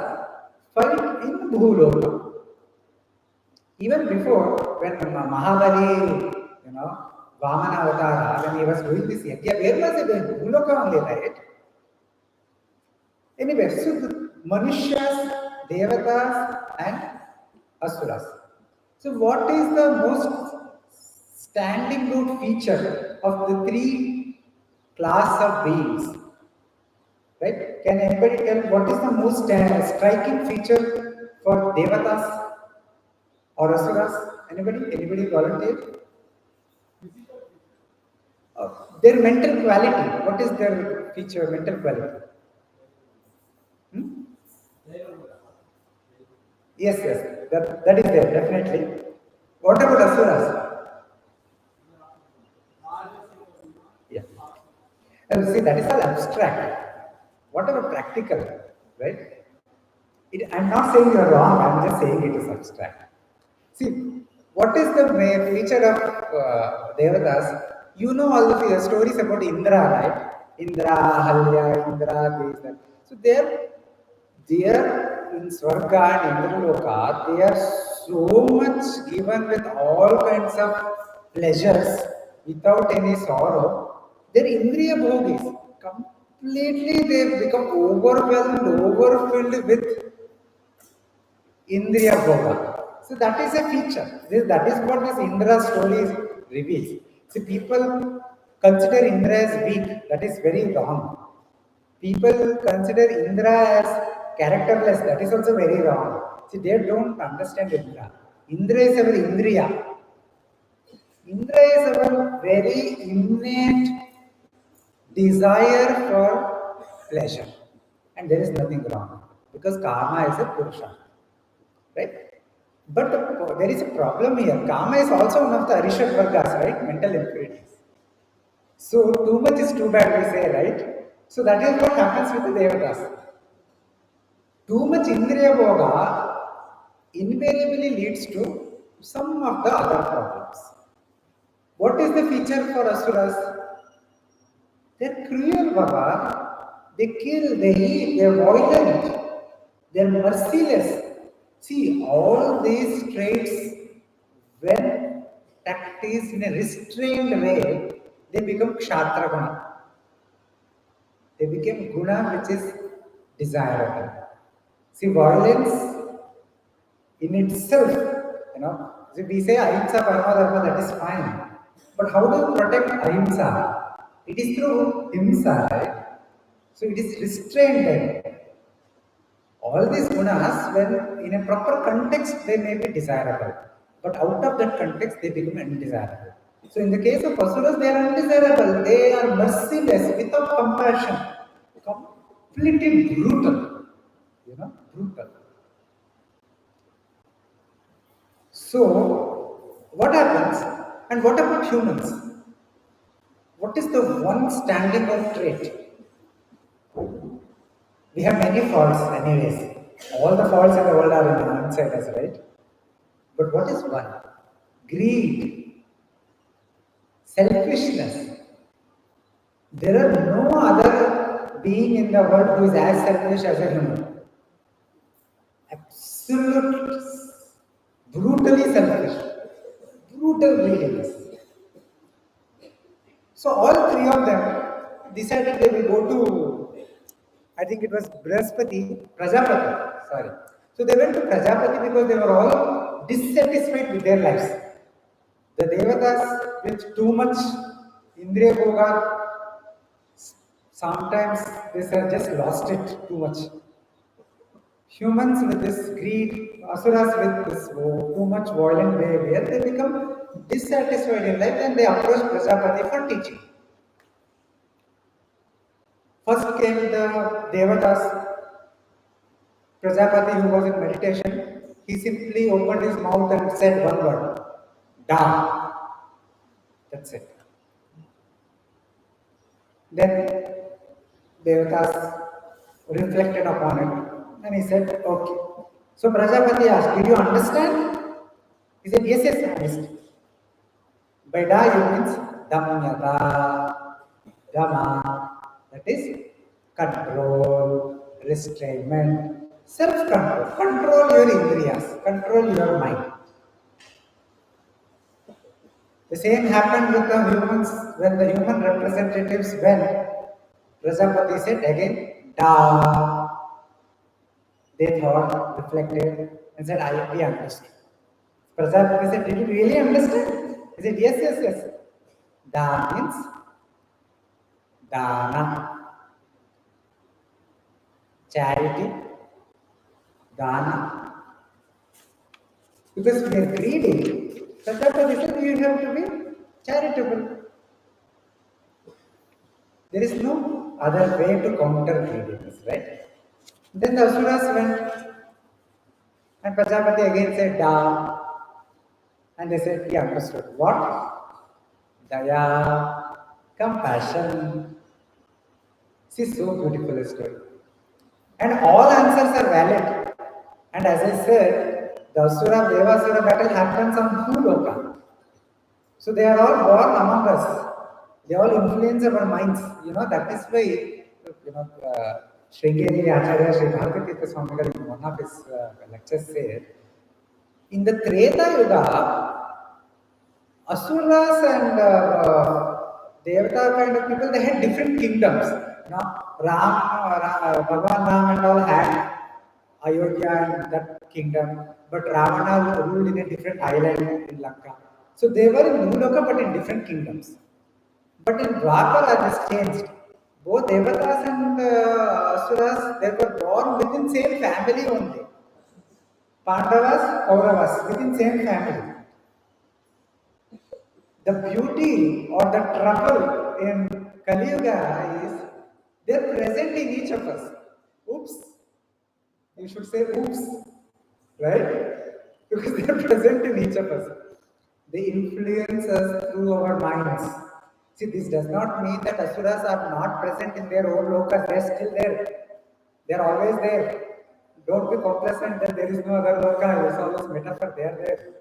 fight in Bhuloka. Even before, when Mahabali, Vamana Avatara, when he was doing this yajna, where was it in Bhuloka only, right? Anyway, so the Manushas, Devatas and Asuras. So what is the most standing out feature of the three class of beings? Right? Can anybody tell what is the most striking feature for Devatas or Asuras? Anybody? Anybody volunteer? Their mental quality. What is their feature, mental quality? Yes, that is there, definitely. What about Asuras? Yeah. And see, that is all abstract. What about practical, right? I'm not saying you're wrong, I'm just saying it is abstract. See, what is the feature of Devatas? You know all the stories about Indra, right? Indra, Halya, Indra, this, that. So they are in Swarga and Indraloka, they are so much given with all kinds of pleasures without any sorrow. Their Indriya Bhogis, completely they become overwhelmed, overfilled with Indriya Bhoga. So that is a feature. That is what this Indra story reveals. See, people consider Indra as weak. That is very wrong. People consider Indra as characterless. That is also very wrong. See, they don't understand Indra. Indra is our Indriya. Indra is our very innate desire for pleasure. And there is nothing wrong. Because karma is a Purusharthas. Right? But there is a problem here. Kama is also one of the Arishad Vargas, right? Mental impurities. So too much is too bad, we say, right? So that is what happens with the Devatas. Too much Indriya Bhoga invariably leads to some of the other problems. What is the feature for Asuras? They're cruel, Baba. They kill, they eat, they're violent, they're merciless. See, all these traits, when practiced in a restrained way, they become Kshatra Guna. They become Guna which is desirable. See, violence in itself, see, we say Ahimsa Parama Dharma, that is fine. But how do you protect Ahimsa? It is through Himsa, right? So it is restrained then. All these gunas, when in a proper context, they may be desirable. But out of that context, they become undesirable. So in the case of Asuras, they are undesirable. They are merciless, without compassion. Completely brutal. Brutal. So, what happens? And what about humans? What is the one standing out trait? We have many faults anyways. All the faults in the world are in the inside us, right? But what is one? Greed, selfishness. There are no other being in the world who is as selfish as a human. absolute, brutally selfish, brutal greediness. So all three of them decided they will go to, I think it was Prajapati, sorry. So they went to Prajapati because they were all dissatisfied with their lives. The Devatas with too much Indriya Bhoga, sometimes they have just lost it too much. Humans with this greed, asuras with this too much violent behavior, they become dissatisfied in life and they approach Prajapati for teaching. First came the Devatas, Prajapati who was in meditation. He simply opened his mouth and said one word, Da. That's it. Then Devatas reflected upon it and he said, okay. So Prajapati asked, did you understand? He said, yes, yes, I understand. By Da you means Damyata, Dama, that is control, restrainment, self-control. Control your indriyas, control your mind. The same happened with the humans when the human representatives went. Prajapati said again, Da. They thought, reflected, and said, we understood. Prajapati said, did you really understand? He said, yes, yes, yes. Da means Dana. Charity, Dana. Because we are greedy, Prajapati said, you have to be charitable. There is no other way to counter greediness, right? Then the Asuras went and Prajapati again said, Da. And they said, he understood. What? Daya, compassion. See, so beautiful a story. And all answers are valid. And as I said, the Asura Devasura battle happens on Bhuloka. So they are all born among us. They all influence our minds. That is why, Sringeri Acharya Shri Bhargavatika Swamigal in one of his lectures said, in the Treta Yuga, Asuras and Devata kind of people, they had different kingdoms. Bhagavan Ram and all had Ayodhya and that kingdom, but Ravana ruled in a different island in Lanka. So they were in Bhuloka but in different kingdoms. But in Dwapara this changed. Both Devatas and Asuras, they were born within same family only. Pandavas, Kauravas, within same family. The beauty or the trouble in Kali Yuga is they're present in each of us. Oops. You should say oops. Right? Because they're present in each of us. They influence us through our minds. See, this does not mean that Asuras are not present in their own lokas. They're still there. They're always there. Don't be complacent that there is no other loka. It's always metaphor. They're there.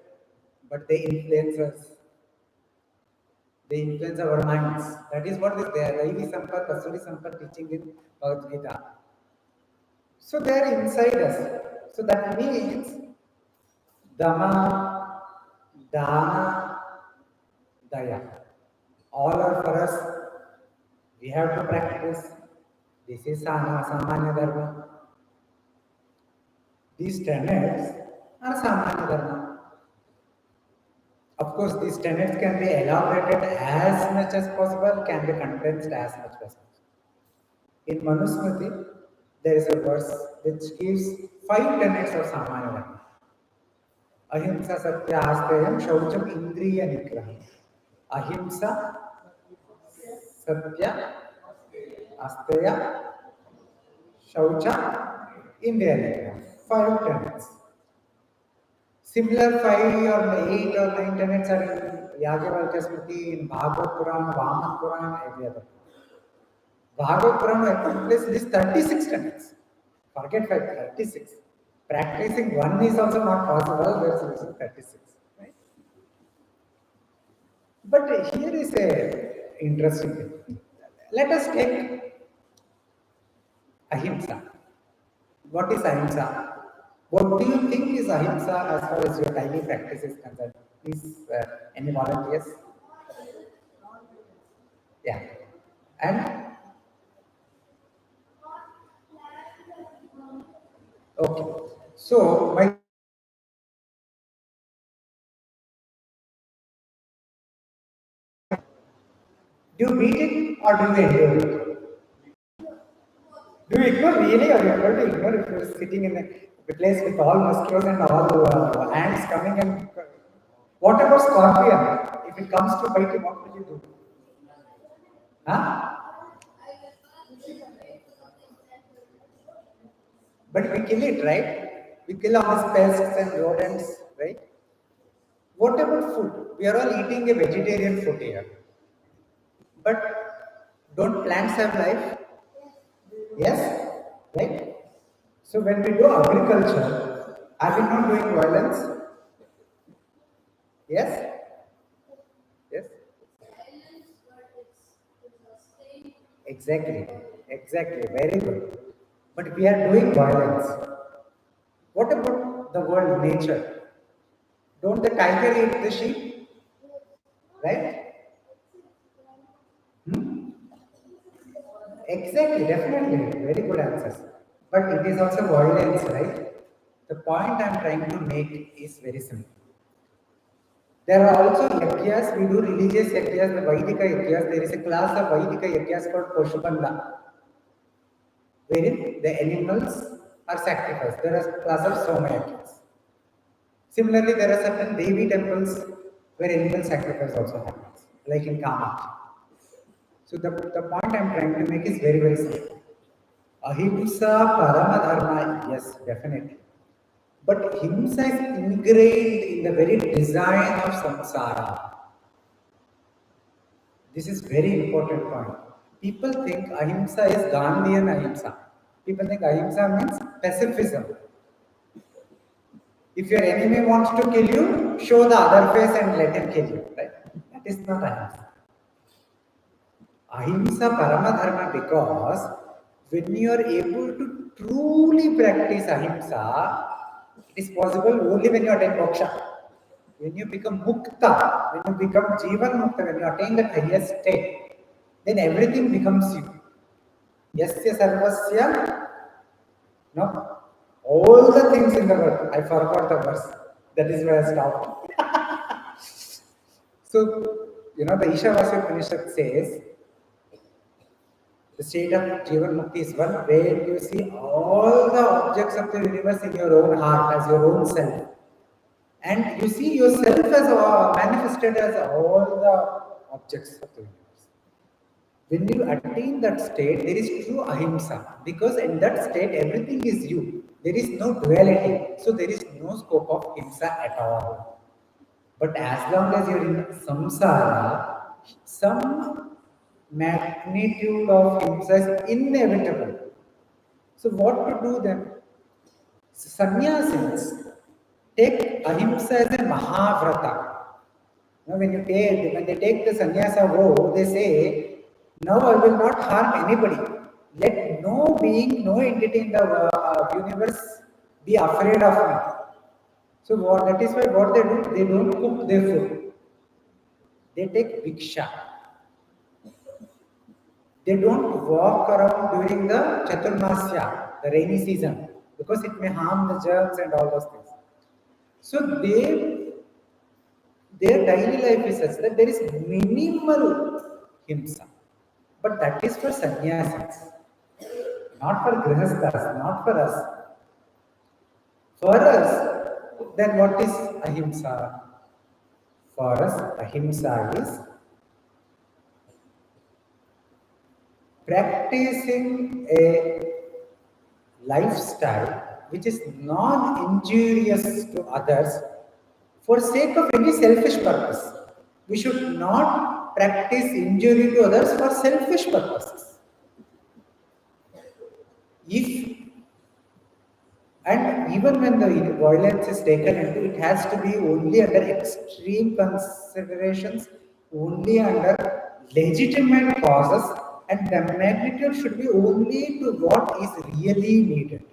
But they influence us. They influence our minds. That is what is there. Daivi Sampat, Asuri Sampat teaching in Bhagavad Gita. So they are inside us. So that means Dhamma, Dana, Daya. All are for us. We have to practice. This is Samanya Dharma. These tenets are Samanya Dharma. Of course, these tenets can be elaborated as much as possible, can be condensed as much as possible. In Manusmriti, there is a verse which gives 5 tenets of Samanya Dharma. Ahimsa, Satya, Asteyam, Shaucham, Indriya, Nigraha. Ahimsa, Satya, Asteya, Shaucha, Indriya, Nigraha. 5 tenets. Similar 5 or 8 or 9 tenets are in Yagyavalkya Smriti, in Bhagavad Purana, Vaman Purana, every other. Bhagavad Purana at one place lists 36 tenets. Forget 5, 36. Practicing one is also not possible, there's 36. Right? But here is a interesting thing. Let us take Ahimsa. What is Ahimsa? What do you think is ahimsa as far as your daily practice is concerned? Please, any volunteers? Yeah. And okay. So my do you beat it or do you endure it? Do you ignore really, or you're going to ignore if you're sitting in a place with all mosquitoes and all ants coming and what about scorpion? If it comes to bite you, what will you do? Huh? But we kill it, right? We kill all these pests and rodents, right? What about food? We are all eating a vegetarian food here. But don't plants have life? Yes? Right? So when we do agriculture, are we not doing violence? Yes? Yes? Exactly. Exactly. Very good. But we are doing violence. What about the world nature? Don't the tiger eat the sheep? Right? Hmm? Exactly, definitely. Very good answers. But it is also violence, right? The point I'm trying to make is very simple. There are also yagyas, we do religious yagyas, the Vaidika yagyas. There is a class of Vaidika yagyas called Poshubanda, wherein the animals are sacrificed. There is a class of Soma yagyas. Similarly, there are certain Devi temples where animal sacrifice also happens, like in Kamakya. So the point I'm trying to make is very, very simple. Ahimsa Parama Dharma, yes, definitely. But Himsa is ingrained in the very design of samsara. This is very important point. People think Ahimsa is Gandhian Ahimsa. People think Ahimsa means pacifism. If your enemy wants to kill you, show the other face and let him kill you. Right? That is not Ahimsa. Ahimsa Paramadharma because when you are able to truly practice Ahimsa, it is possible only when you attain Moksha. When you become Mukta, when you become Jivan Mukta, when you attain that highest state, then everything becomes you. Yasya Sarvasya, no, all the things in the world. I forgot the verse. That is where I stopped. So, the Ishavasya Upanishad says, the state of Jivan Mukti is one where you see all the objects of the universe in your own heart as your own self. And you see yourself as manifested as all the objects of the universe. When you attain that state, there is true ahimsa. Because in that state, everything is you. There is no duality. So there is no scope of himsa at all. But as long as you're in samsara, some magnitude of himsa is inevitable. So what to do then? Sannyasis take ahimsa as a mahavrata. Now when they take the sannyasa vow, they say, now I will not harm anybody. Let no being, no entity in the universe be afraid of me. So that is why what they do, they don't cook their food. They take viksha. They don't walk around during the Chaturmasya, the rainy season, because it may harm the germs and all those things. So their daily life is such that there is minimal himsa. But that is for sannyasis, not for grihasthas, not for us. For us, then what is ahimsa? For us, ahimsa is practicing a lifestyle which is non-injurious to others for sake of any selfish purpose. We should not practice injury to others for selfish purposes. And even when the violence is taken into, it has to be only under extreme considerations, only under legitimate causes, and the magnitude should be only to what is really needed.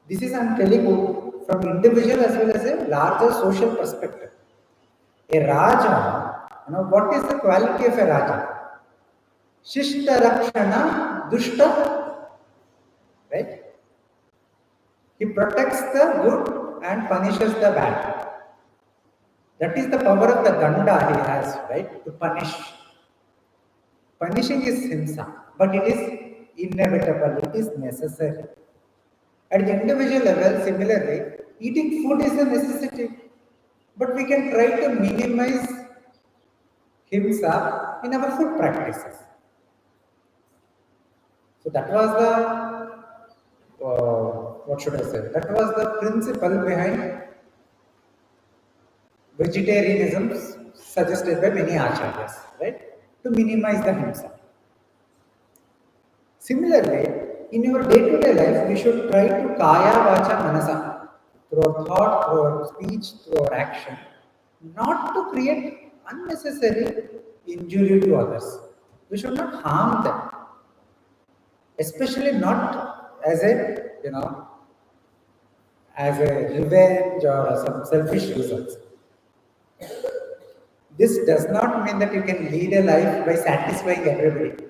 This is I'm telling you from individual as well as a larger social perspective. A Raja, what is the quality of a Raja? Shishta Rakshana Dushta, right? He protects the good and punishes the bad. That is the power of the Danda he has, right? To punish. Punishing is Himsa, but it is inevitable, it is necessary. At the individual level, similarly, eating food is a necessity, but we can try to minimize Himsa in our food practices. So that was the, what should I say? That was the principle behind vegetarianism suggested by many acharyas, right? To minimize the Himsa. Similarly, in your day-to-day life, we should try to kaya vacha manasa, through our thought, through our speech, through our action, not to create unnecessary injury to others. We should not harm them, especially not as a, as a revenge or some selfish reasons. This does not mean that you can lead a life by satisfying everybody.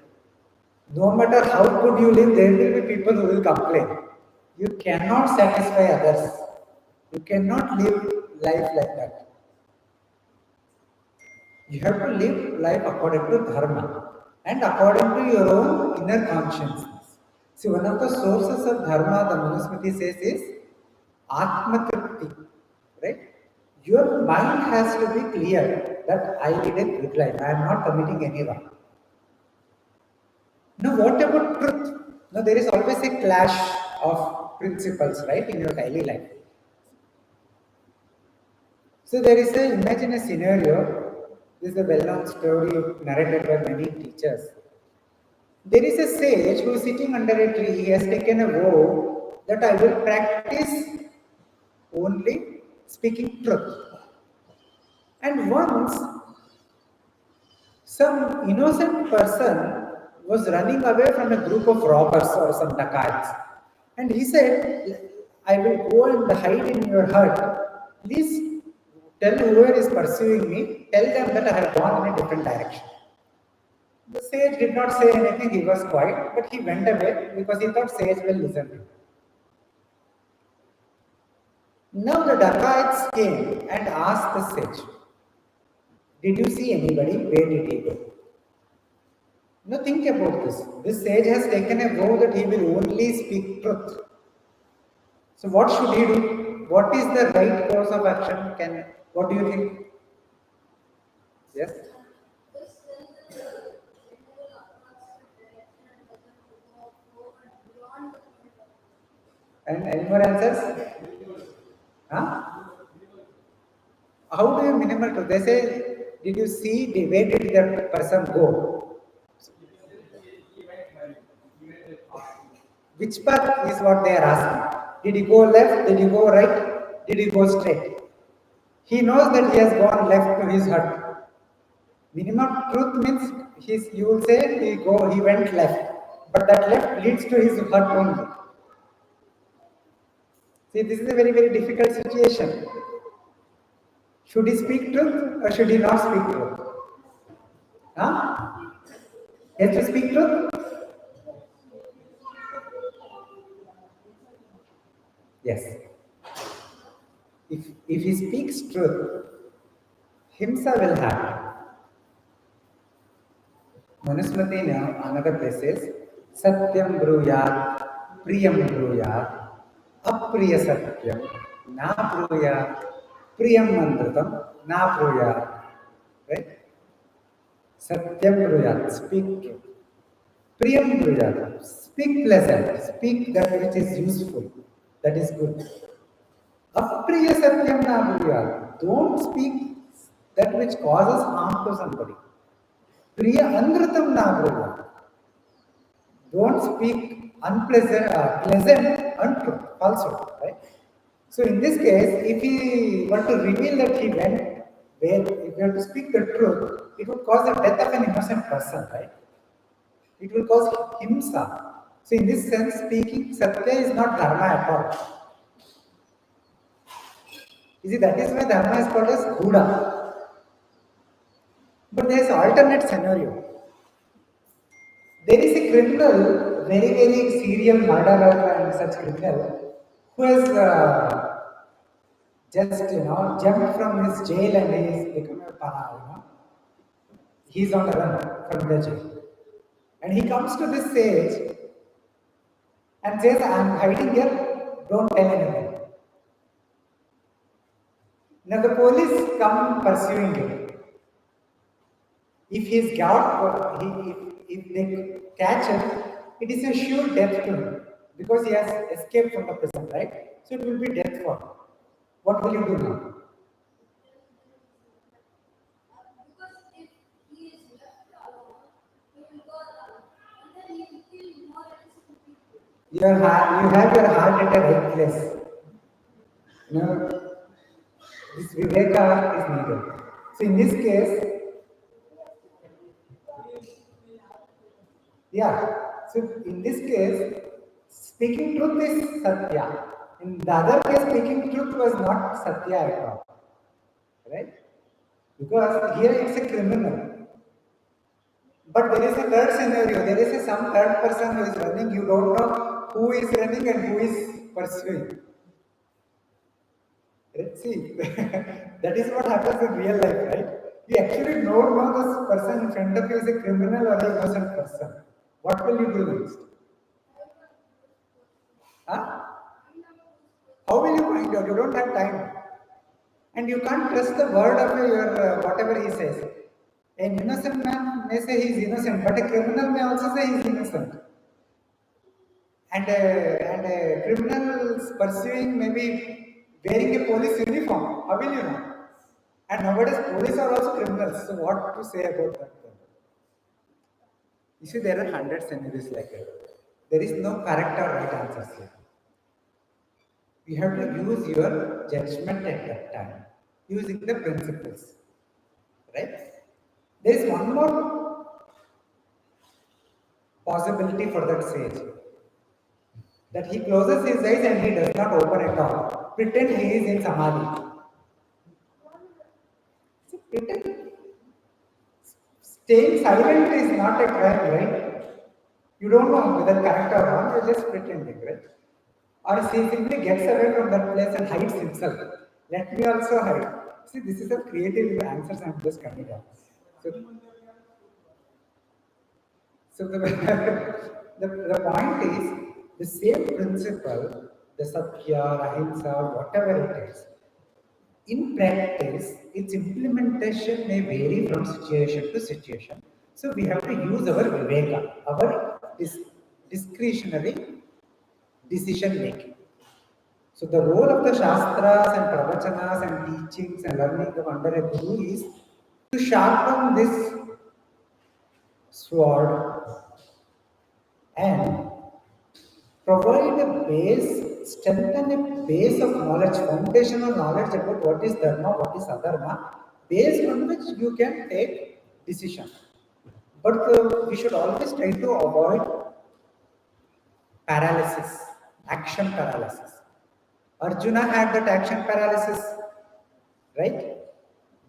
No matter how good you live, there will be people who will complain. You cannot satisfy others. You cannot live life like that. You have to live life according to dharma and according to your own inner consciousness. See, one of the sources of dharma, the Manusmriti says, is Atma Tripti, right? Your mind has to be clear that I lead a good life. I am not committing any wrong. Now, what about truth? Now, there is always a clash of principles, right, in your daily life. So, there is a, imagine a scenario, this is a well-known story narrated by many teachers. There is a sage who is sitting under a tree, he has taken a vow that I will practice only speaking truth. And once, some innocent person was running away from a group of robbers or some dacoits. And he said, I will go and hide in your hut. Please tell whoever is pursuing me, tell them that I have gone in a different direction. The sage did not say anything, he was quiet, but he went away because he thought sage will listen to him. Now the dacoits came and asked the sage, did you see anybody? Where did he go? Now think about this. This sage has taken a vow that he will only speak truth. So what should he do? What is the right course of action? What do you think? Yes? And any more answers? Huh? How do you minimal truth? They say, did you see, where did that person go? Which path is what they are asking? Did he go left? Did he go right? Did he go straight? He knows that he has gone left to his hut. Minimum truth means you will say he went left, but that left leads to his hut only. See, this is a very, very difficult situation. Should he speak truth or should he not speak truth? Huh? He has to speak truth? Yes. If he speaks truth, Himsa will happen. Manusmriti now, another place says, Satyam bruyat, priyam bruyat, apriya satyam, na bruyat, priyam mandratam, na bruyat. Right? Satyam bruyat, speak truth. Priyam bruyat, speak pleasant, speak that which is useful, that is good. Apriya satyam na bruyat, don't speak that which causes harm to somebody. Priya andratam na bruyat, don't speak unpleasant, pleasant untruth, falsehood, right? So in this case, if he were to reveal that he went where, if you have to speak the truth, it would cause the death of an innocent person, right? It will cause himsa. So in this sense, speaking satya is not dharma at all. You see, that is why Dharma is called as Gudha. But there is alternate scenario. There is a criminal, very serial murderer and such criminal, who has just jumped from his jail and he is become a pana. He is on the run from the jail, and he comes to this stage and says, "I am hiding here. Don't tell anyone." Now the police come pursuing him. If he's got, if they catch him, it is a sure death to him because he has escaped from the prison, right? So it will be death for him. What will you do now? Because if he is left alone, he will go alone, and then he will kill more innocent people. You have your heart at a right place. This viveka is needed. So in this case, so in this case, speaking truth is satya. In the other case, speaking truth was not satya at all. Right? Because here it's a criminal. But there is a third scenario. There is some third person who is running. You don't know who is running and who is pursuing. Let's see. That is what happens in real life, right? You actually don't know this person in front of you is a criminal or an innocent person. What will you do next? Huh? How will you find out? You don't have time. And you can't trust the word of your whatever he says. An innocent man may say he is innocent, but a criminal may also say he is innocent. And a criminal pursuing may be wearing a police uniform. How will you know? And nowadays police are also criminals. So what to say about that? You see, there are hundreds scenarios like that. There is no correct or right answers here. You have to use your judgment at that time, using the principles. Right? There is one more possibility for that sage. That he closes his eyes and he does not open at all. Pretend he is in samadhi. So pretend. Staying silent is not a crime, right? You don't know whether correct or wrong, you're just pretending, right? Or he simply gets away from that place and hides himself. Let me also hide. See, this is a creative answers I'm just coming up. So the, the point is, the same principle, the Satya, Ahimsa, whatever it is, in practice, its implementation may vary from situation to situation. So we have to use our viveka, our discretionary decision making. So the role of the Shastras and Pravachanas and teachings and learning under a Guru is to sharpen this sword and provide a base, strengthen a base of knowledge, foundational knowledge about what is dharma, what is adharma, based on which you can take decision. But we should always try to avoid paralysis, action paralysis. Arjuna had that action paralysis, right?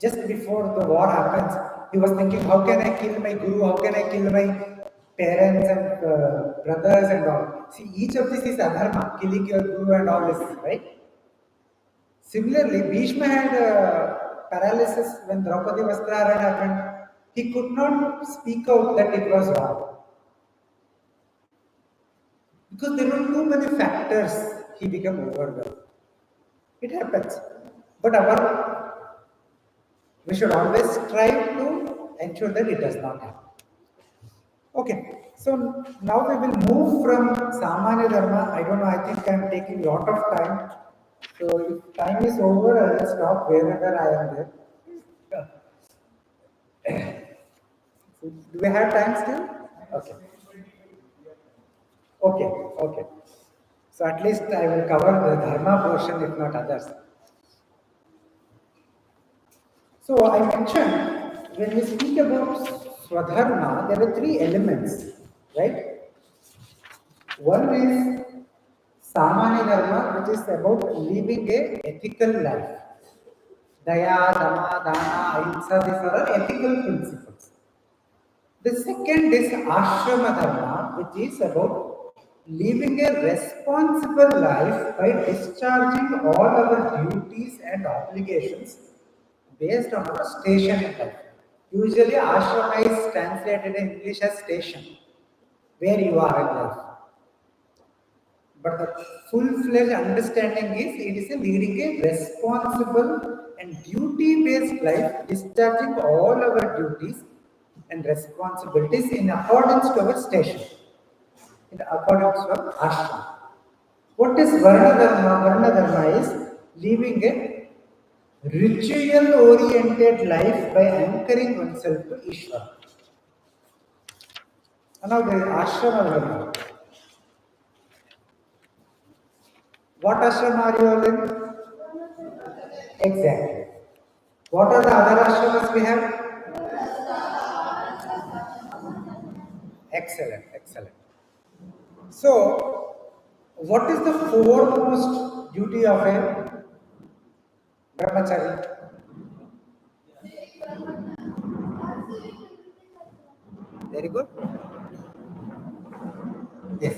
Just before the war happens, he was thinking, how can I kill my guru, how can I kill my parents and brothers and all. See, each of this is adharma, killing your guru and all this, right? Similarly, Bhishma had paralysis when Draupadi Vastrahara happened. He could not speak out that it was wrong. Because there were too many factors, he became overwhelmed. It happens. But we should always strive to ensure that it does not happen. Okay, so now we will move from Samanya Dharma. I don't know, I think I am taking a lot of time. So if time is over, I will stop wherever I am there. So do we have time still? Okay. Okay. So at least I will cover the Dharma portion, if not others. So I mentioned, when we speak about Swadharma, there are three elements, right? One is Samanya Dharma, which is about living a ethical life. Daya, Dama, Dana, Ahimsa, these are all ethical principles. The second is ashrama dharma, which is about living a responsible life by discharging all our duties and obligations based on our station in life. Usually, ashrama is translated in English as station, where you are in life. But the full-fledged understanding is it is a leading a responsible and duty-based life, discharging all our duties and responsibilities in accordance to our station, in accordance to our ashram. What is Varna Dharma? Varna Dharma is living a ritual-oriented life by anchoring oneself to Ishvara. And now the ashrama Dharma. What ashram are you all in? Exactly. What are the other ashramas we have? Excellent, excellent. So, what is the foremost duty of a brahmachari? Very good. Yes.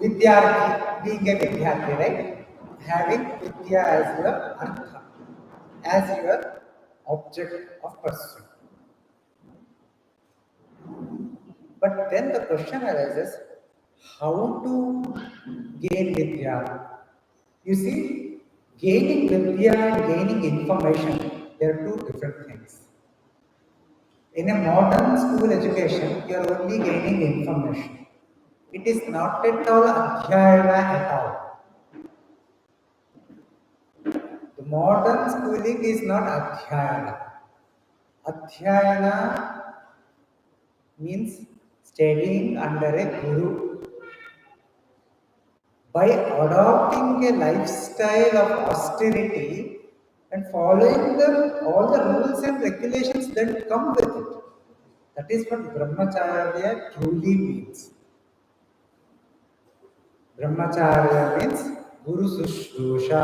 Vidyarthi, being a vidyarthi, right? Having vidya as your artha, as your object of pursuit. But then the question arises, how to gain vidya? You see, gaining vidya and gaining information, they are two different things. In a modern school education, you are only gaining information. It is not at all adhyayana at all. The modern schooling is not adhyayana. Adhyayana means studying under a guru. By adopting a lifestyle of austerity and following all the rules and regulations that come with it. That is what brahmacharya truly means. Brahmacharya means Guru-shishya.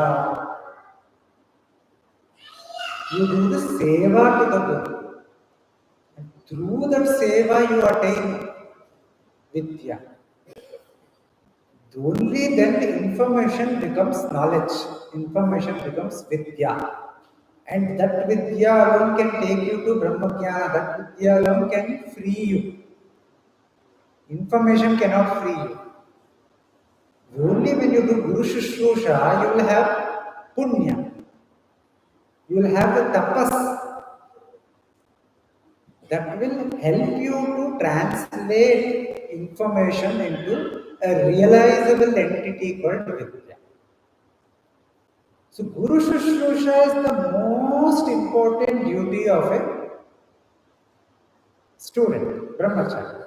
You do the seva to the Guru. And through that seva you attain vidya. Only then the information becomes knowledge. Information becomes vidya. And that vidya alone can take you to Brahmajnana. That vidya alone can free you. Information cannot free you. Only when you do Guru-shishya, you will have punya. You will have the tapas that will help you to translate information into a realizable entity called vidya. So Guru-shishya is the most important duty of a student, brahmachari.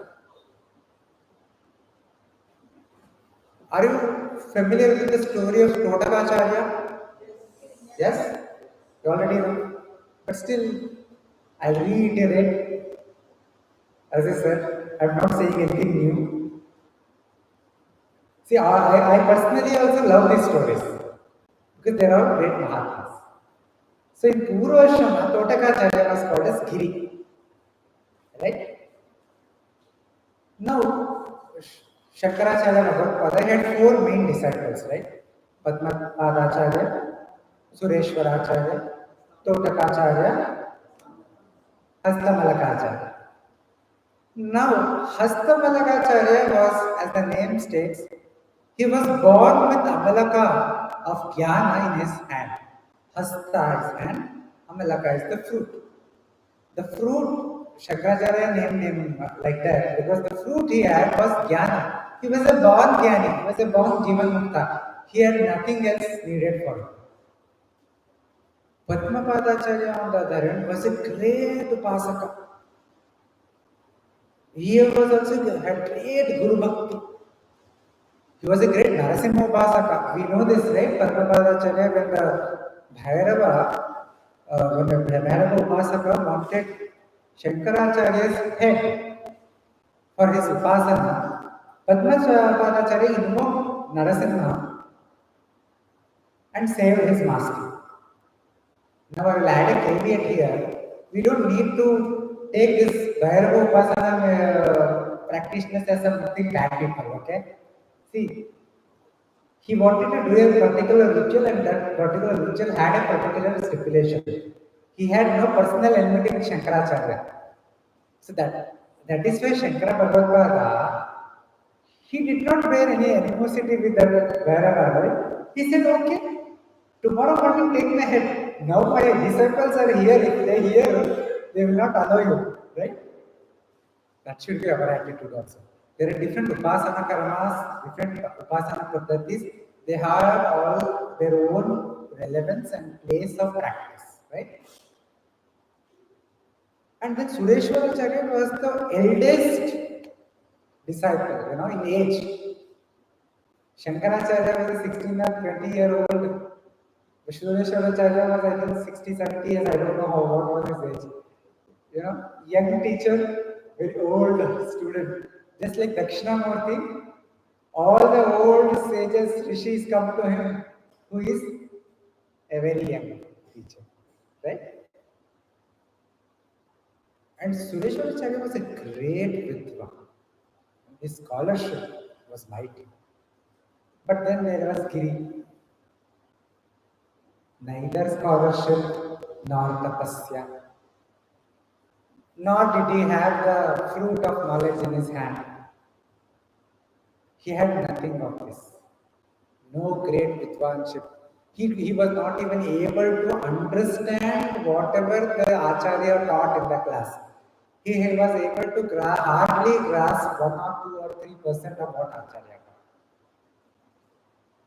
Are you familiar with the story of Totaka? Yes? You already know. But still, I reiterate, as I said, I'm not saying anything new. See, I personally also love these stories because they are great Mahatmas. So in Purusharthas, Totaka was called as Giri. Right? Now, Shankaracharya Bhagavad had four main disciples, right? Padmapadacharya, Sureshwaracharya, Totakacharya, Hastamalakacharya. Now, Hastamalakacharya was, as the name states, he was born with Amalaka of Jnana in his hand. Hasta is hand, Amalaka is the fruit. The fruit, Shankaracharya named him like that because the fruit he had was Jnana. He was a born Jnani, he was a born Jivan Mukta. He had nothing else needed for him. Padmapadacharya, on the other hand, was a great Upasaka. He was also had great Guru Bhakti. He was a great Narasimha Upasaka. We know this, right? Padmapadacharya, when the Bhairava Upasaka wanted Shankaracharya's head for his Upasana, Padmapadacharya invoked Narasimha and saved his master. Now I will add a caveat here. We don't need to take this Bhairava Upasana practitioners as something bad people, okay? See, he wanted to do a particular ritual and that particular ritual had a particular stipulation. He had no personal enmity with Shankaracharya. So that is why Shankara Bhagavad he did not bear any animosity with that Bhairava, right? He said, okay, tomorrow morning take my head. Now my disciples are here. If they hear, they will not allow you, right? That should be our attitude also. There are different upasana karmas, different upasana paddhatis. They have all their own relevance and place of practice, right? And then Sureshwaracharya was the eldest disciple, in age. Shankaracharya was a 16 or 20-year-old. Sureshwaracharya was, I think, 60, 70 years. I don't know what was his age. Young teacher, very old student. Just like Dakshinamurti, all the old sages, rishis come to him, who is a very young teacher, right? And Sureshwaracharya was a great vidwan. His scholarship was mighty. But then there was Giri. Neither scholarship nor tapasya. Nor did he have the fruit of knowledge in his hand. He had nothing of this. No great vidwanship. He was not even able to understand whatever the Acharya taught in the class. He was able to hardly grasp 1 or 2 or 3% of what Acharya taught.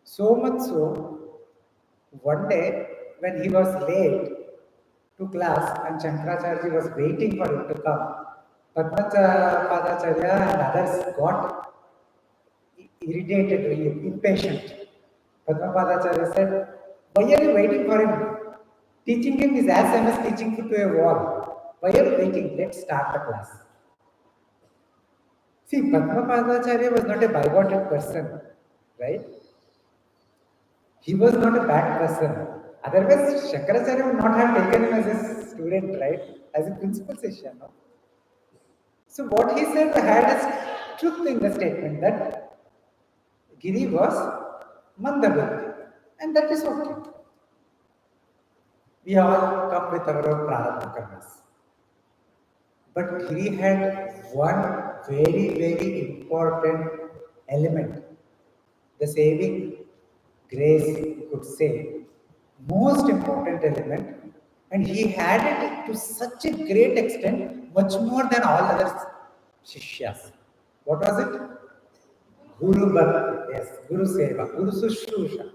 So much so, one day when he was late to class and Shankaracharya was waiting for him to come, Padmacharya and others got irritated, impatient. Padmapadacharya said, why are you waiting for him? Teaching him is as same as teaching to a wall. Why are you waiting? Let's start the class. See, Padmapadacharya was not a bigoted person, right? He was not a bad person. Otherwise, Shankaracharya would not have taken him as a student, right? As a principal Shishya, no? So what he said had a truth in the statement that Giri was Mandabuddhi, and that is okay. We all come with our own prarabdha karmas. But Giri had one very, very important element, the saving grace, you could say, most important element, and he had it to such a great extent, much more than all other Shishyas. What was it? Guru Bhakti, yes, Guru Seva, Guru Sushrusha.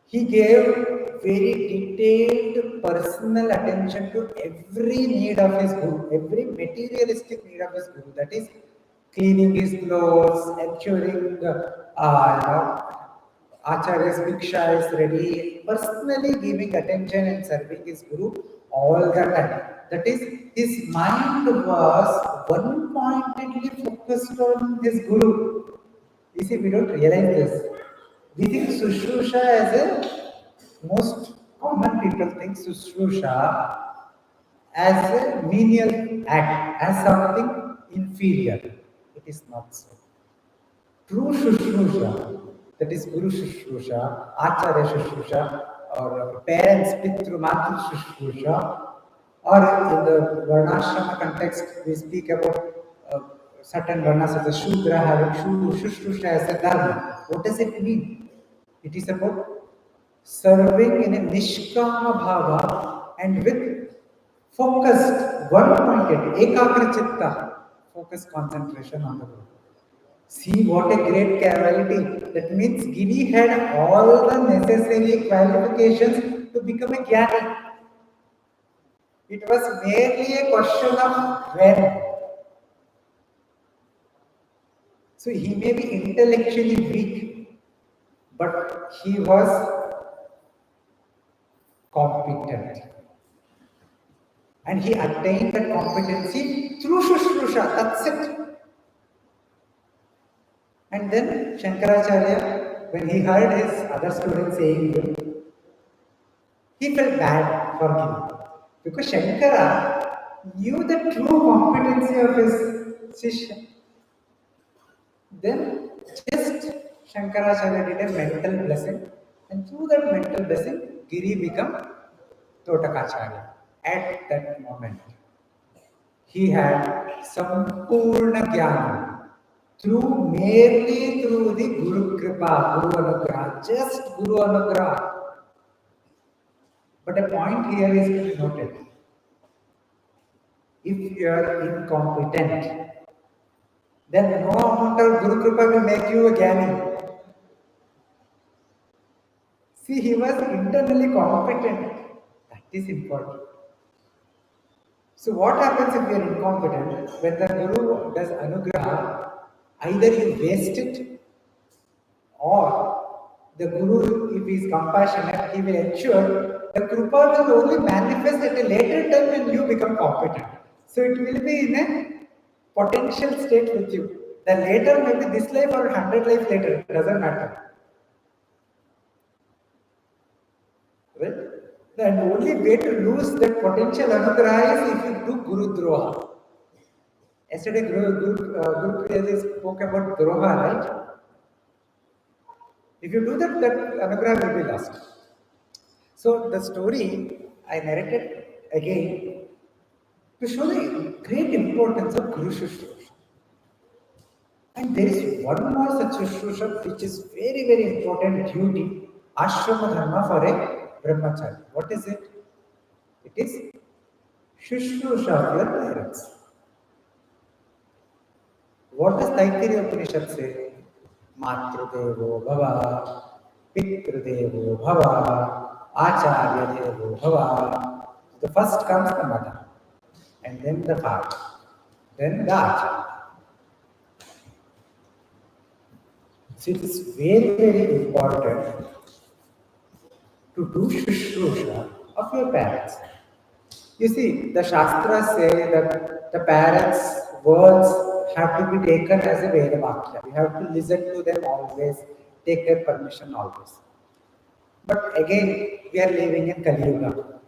He gave very detailed personal attention to every need of his Guru, every materialistic need of his Guru. That is, cleaning his clothes, ensuring Acharya's Bhiksha is ready, personally giving attention and serving his Guru all the time. That is, his mind was one-pointedly focused on his Guru. You see, we don't realize this. We think Sushrusha as a, most common people think Sushrusha as a menial act, as something inferior. It is not so. True Sushrusha, that is Guru-shishya, Acharya Sushrusha, or parents, Pitru, Matru Sushrusha, or in the Varnashrama context, we speak about certain Varnas as a Shudra having Sushrusha as a Dharma. What does it mean? It is about serving in a Nishkama Bhava and with focused, one-pointed, Ekagra Chitta, focused concentration on the Guru. See what a great quality. That means Giri had all the necessary qualifications to become a Jnani. It was merely a question of when. So he may be intellectually weak, but he was competent. And he attained that competency through Shushrusha, that's it. And then Shankaracharya, when he heard his other students saying, he felt bad for giving. Because Shankara knew the true competency of his Shishya. Then just Shankaracharya did a mental blessing, and through that mental blessing, Giri became Totakacharya. At that moment, he had Sampurna Jnana merely through the Guru Kripa, Guru Anugraha, just Guru Anugraha. But a point here is to be noted. If you are incompetent, then no amount of Guru Kripa will make you a Jnani. See, he was internally competent. That is important. So what happens if you are incompetent? When the Guru does Anugraha, either you waste it or the Guru, if he is compassionate, he will ensure the Kripa will only manifest at a later time when you become competent. So it will be in a potential state with you. The later, maybe this life or 100 life later, it doesn't matter. Right? The only way to lose that potential anugraha is if you do Guru Droha. Yesterday, Guru Kriya spoke about Droha, right? If you do that, that anugraha will be lost. So the story I narrated again to show the great importance of Guru-shishya. And there is one more such Shushrusham which is very, very important duty, Ashrama Dharma for a Brahmachari. What is it? It is Shushrusha of your parents. What does Taittiriya Upanishad say? Matrudevo Bhava, Pitrudevo Bhava, Acharya Devo Bhava. The first comes the mother, and then the father, then the Acharya. So it is very, very important to do Shushrusha of your parents. You see, the Shastras say that the parents' words have to be taken as a Veda Vakya. You have to listen to them always, take their permission always. But again, we are living in Kali Yuga.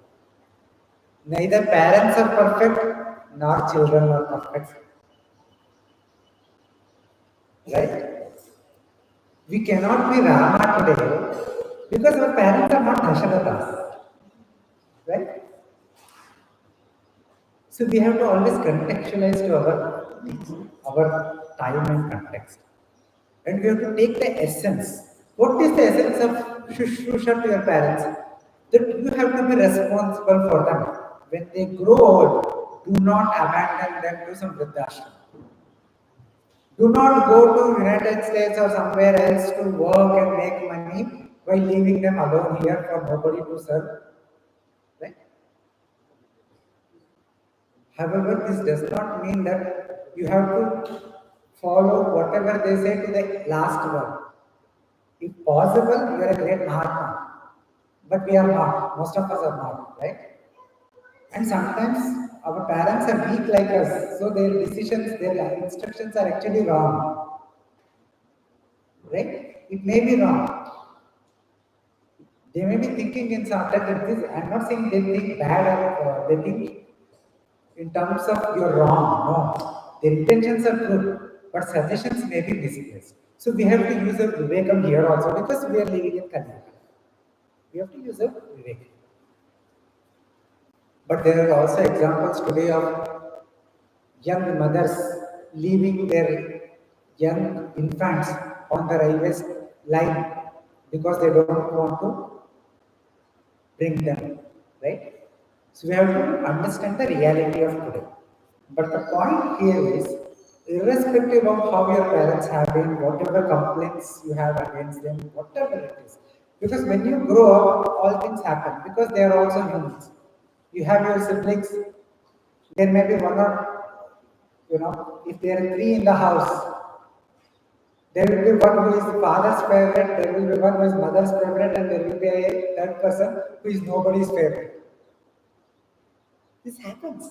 Neither parents are perfect, nor children are perfect. Right? We cannot be Rama today because our parents are not Dasharatha's. Right? So we have to always contextualize to our time and context. And we have to take the essence. What is the essence of Shushrusha to your parents? That you have to be responsible for them. When they grow old, do not abandon them to some Vridhashram. Do not go to United States or somewhere else to work and make money while leaving them alone here for nobody to serve. Right? However, this does not mean that you have to follow whatever they say to the last word. If possible, you are a great Mahatma. But we are not. Most of us are not, right? And sometimes our parents are weak like us, so their decisions, their instructions are actually wrong. Right? It may be wrong. They may be thinking in some that this, I'm not saying they think bad or they think in terms of you're wrong. No. Their intentions are good, but suggestions may be misplaced. So we have to use a vivekam here also because we are living in Kali Yuga. We have to use a vivekam. But there are also examples today of young mothers leaving their young infants on the railway line because they don't want to bring them, right? So we have to understand the reality of today. But the point here is, irrespective of how your parents have been, whatever complaints you have against them, whatever it is, because when you grow up, all things happen because they are also humans. You have your siblings, there may be one or, if there are three in the house, there will be one who is the father's favorite, there will be one who is mother's favorite, and there will be a third person who is nobody's favorite. This happens.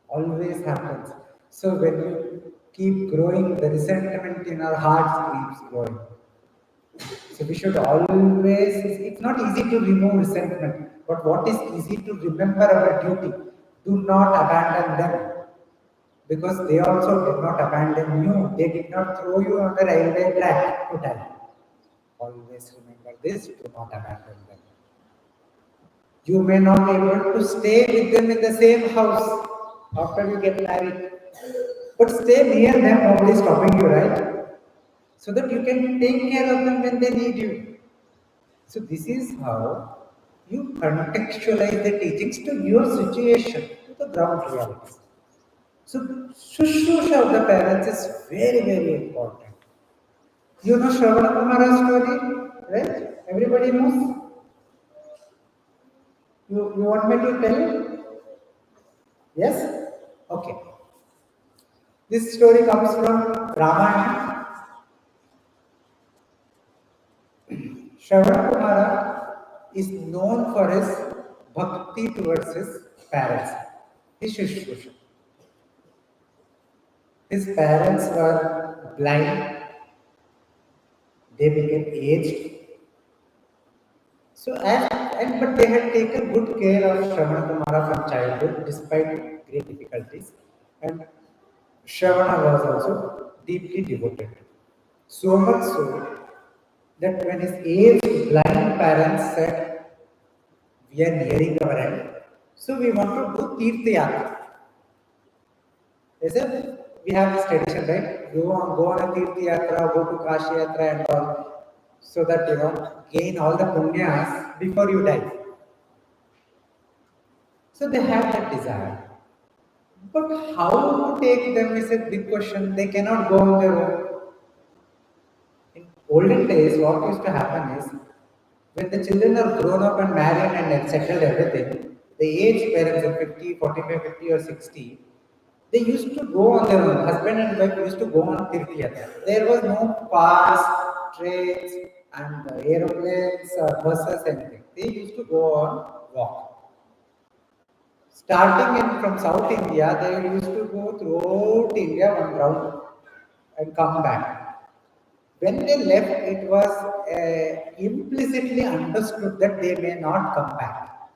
Always happens. So when you keep growing, the resentment in our hearts keeps growing. So we should always, it's not easy to remove resentment, but what is easy to remember our duty. Do not abandon them, because they also did not abandon you. They did not throw you on the railway track to die. Always remember this, do not abandon them. You may not be able to stay with them in the same house after you get married, but stay near them, nobody is stopping you, right? So that you can take care of them when they need you. So this is how you contextualize the teachings to your situation, to the ground realities. So Shushusha of the parents is very, very important. You know Shravana Kumara's story, right? Everybody knows? You want me to tell? Yes? Okay. This story comes from Ramayana. Shravana Kumara is known for his bhakti towards his parents, his Shushusha. His parents were blind, they became aged. So but they had taken good care of Shravana Kumara from childhood despite great difficulties. And Shravana was also deeply devoted. So much so that when his aged blind parents said, "We are nearing our end, so we want to do Tirtha Yatra." They said, we have this tradition, right? Go on a Tirtha Yatra, go to Kashi Yatra and all, so that gain all the punyas before you die. So they have that desire. But how to take them is a big question. They cannot go on their own. In olden days, what used to happen is, when the children are grown up and married and have settled everything, the aged parents of 50, 45, 50 or 60, they used to go on their own. Husband and wife used to go on Tirtha Yatra. There was no cars, trains, and aeroplanes, buses, anything. They used to go on walk. Starting from South India, they used to go throughout India one round and come back. When they left, it was implicitly understood that they may not come back,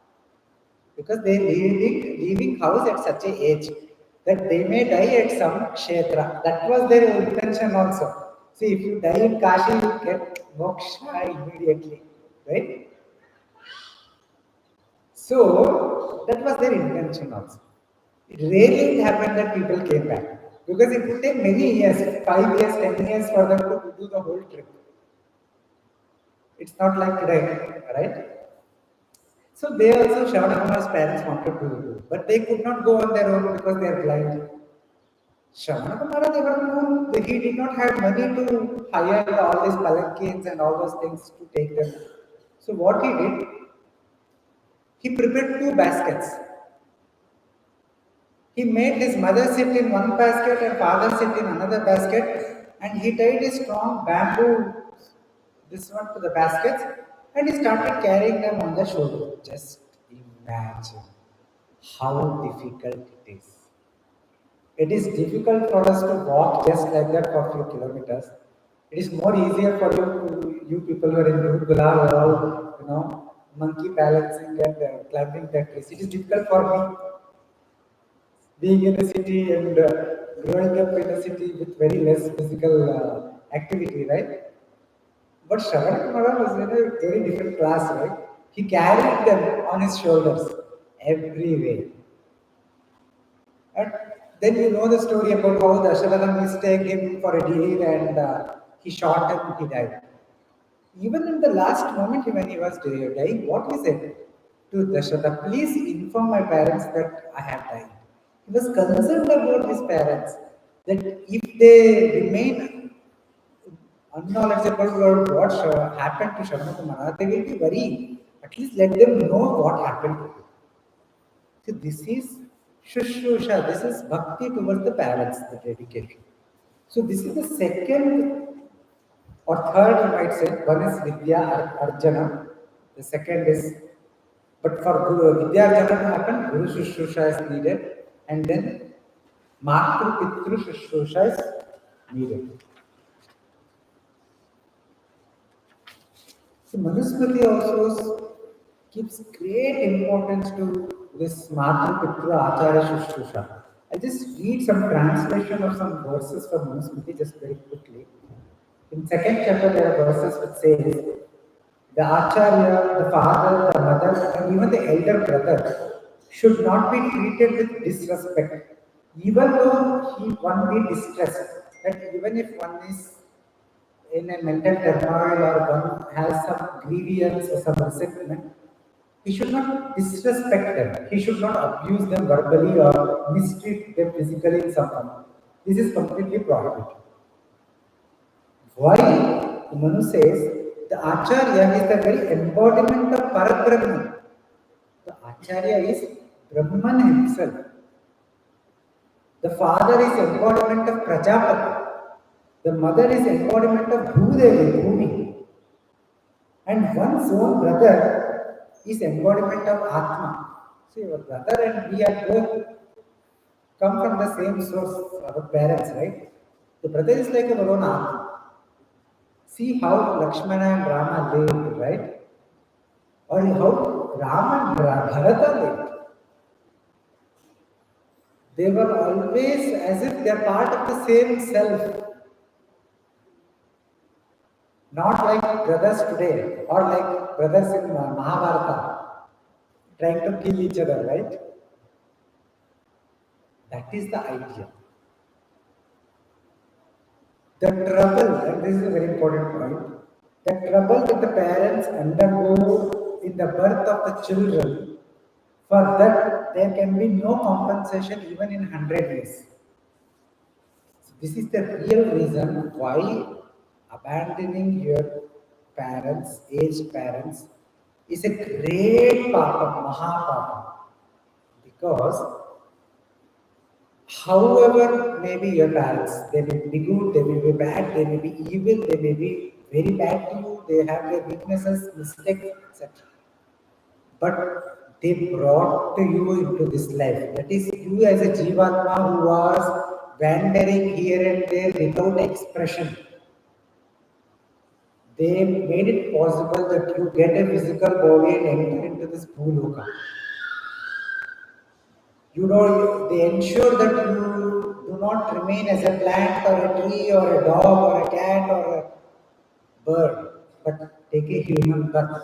because they leaving house at such a age that they may die at some kshetra. That was their intention also. See, if you die in Kashi, you get moksha immediately, right? So that was their intention also. It rarely happened that people came back, because it would take many years, 5 years, 10 years for them to do the whole trip. It's not like today, right? So they also, Shravana Kumar's parents wanted to do, but they could not go on their own because they are blind. Shravana Kumara, they were known, he did not have money to hire all these palanquins and all those things to take them. So what he did, he prepared 2 baskets. He made his mother sit in one basket and father sit in another basket, and he tied a strong bamboo, this one, to the baskets, and he started carrying them on the shoulder. Just imagine how difficult it is. It is difficult for us to walk just like that for a few kilometers. It is more easier for you people who are in Gurukula or all, monkey balancing and climbing the trees. It is difficult for me, being in a city and growing up in a city with very less physical activity, right? But Shravana Kumara was in a very different class, right? He carried them on his shoulders everywhere. And then you know the story about how Dasharatha mistook him for a deer and he shot him, he died. Even in the last moment when he was dying, what he said to Dasharatha, please inform my parents that I have died. He was concerned about his parents, that if they remain unknowledgeable about what happened to Shravana Kumara, they will be worried. At least let them know what happened to him. So this is Shushusha, this is bhakti towards the parents, the dedication. So this is the second or third, you might say. One is Vidya Arjana, the second is, but for Vidya Arjana to happen, Guru Shushusha is needed, and then Matru Pitru Shushusha is needed. So Manusmriti also gives great importance to this Matru Pitra Acharya Shushrusa. I'll just read some translation of some verses from Manusmriti just very quickly. In second chapter, there are verses which says, the Acharya, the father, the mother, and even the elder brother should not be treated with disrespect, even though one be distressed. That even if one is in a mental turmoil or one has some grievance or some resentment, he should not disrespect them. He should not abuse them verbally or mistreat them physically in some manner. This is completely prohibited. Why? Manu says the Acharya is the very embodiment of Parabrahman. The Acharya is Brahman himself. The father is embodiment of Prajapati. The mother is embodiment of Bhudevi, Bhumi. And one's own brother is embodiment of Atma. So your brother and we are both come from the same source, our parents, right? The brother is like our own Atma. See how Lakshmana and Rama lived, right? Or how Rama and Bharata lived. They were always as if they are part of the same self. Not like brothers today, or like brothers in Mahabharata, trying to kill each other, right? That is the idea. The trouble, and this is a very important point, the trouble that the parents undergo in the birth of the children, for that there can be no compensation even in 100 years. So this is the real reason why abandoning your parents, aged parents, is a great papa, mahapapa. Because however may be your parents, they may be good, they may be bad, they may be evil, they may be very bad to you, they have their weaknesses, mistakes, etc. But they brought to you into this life. That is, you as a Jivatma who was wandering here and there without expression. They made it possible that you get a physical body and enter into this Bhuloka. You know, they ensure that you do not remain as a plant or a tree or a dog or a cat or a bird, but take a human birth.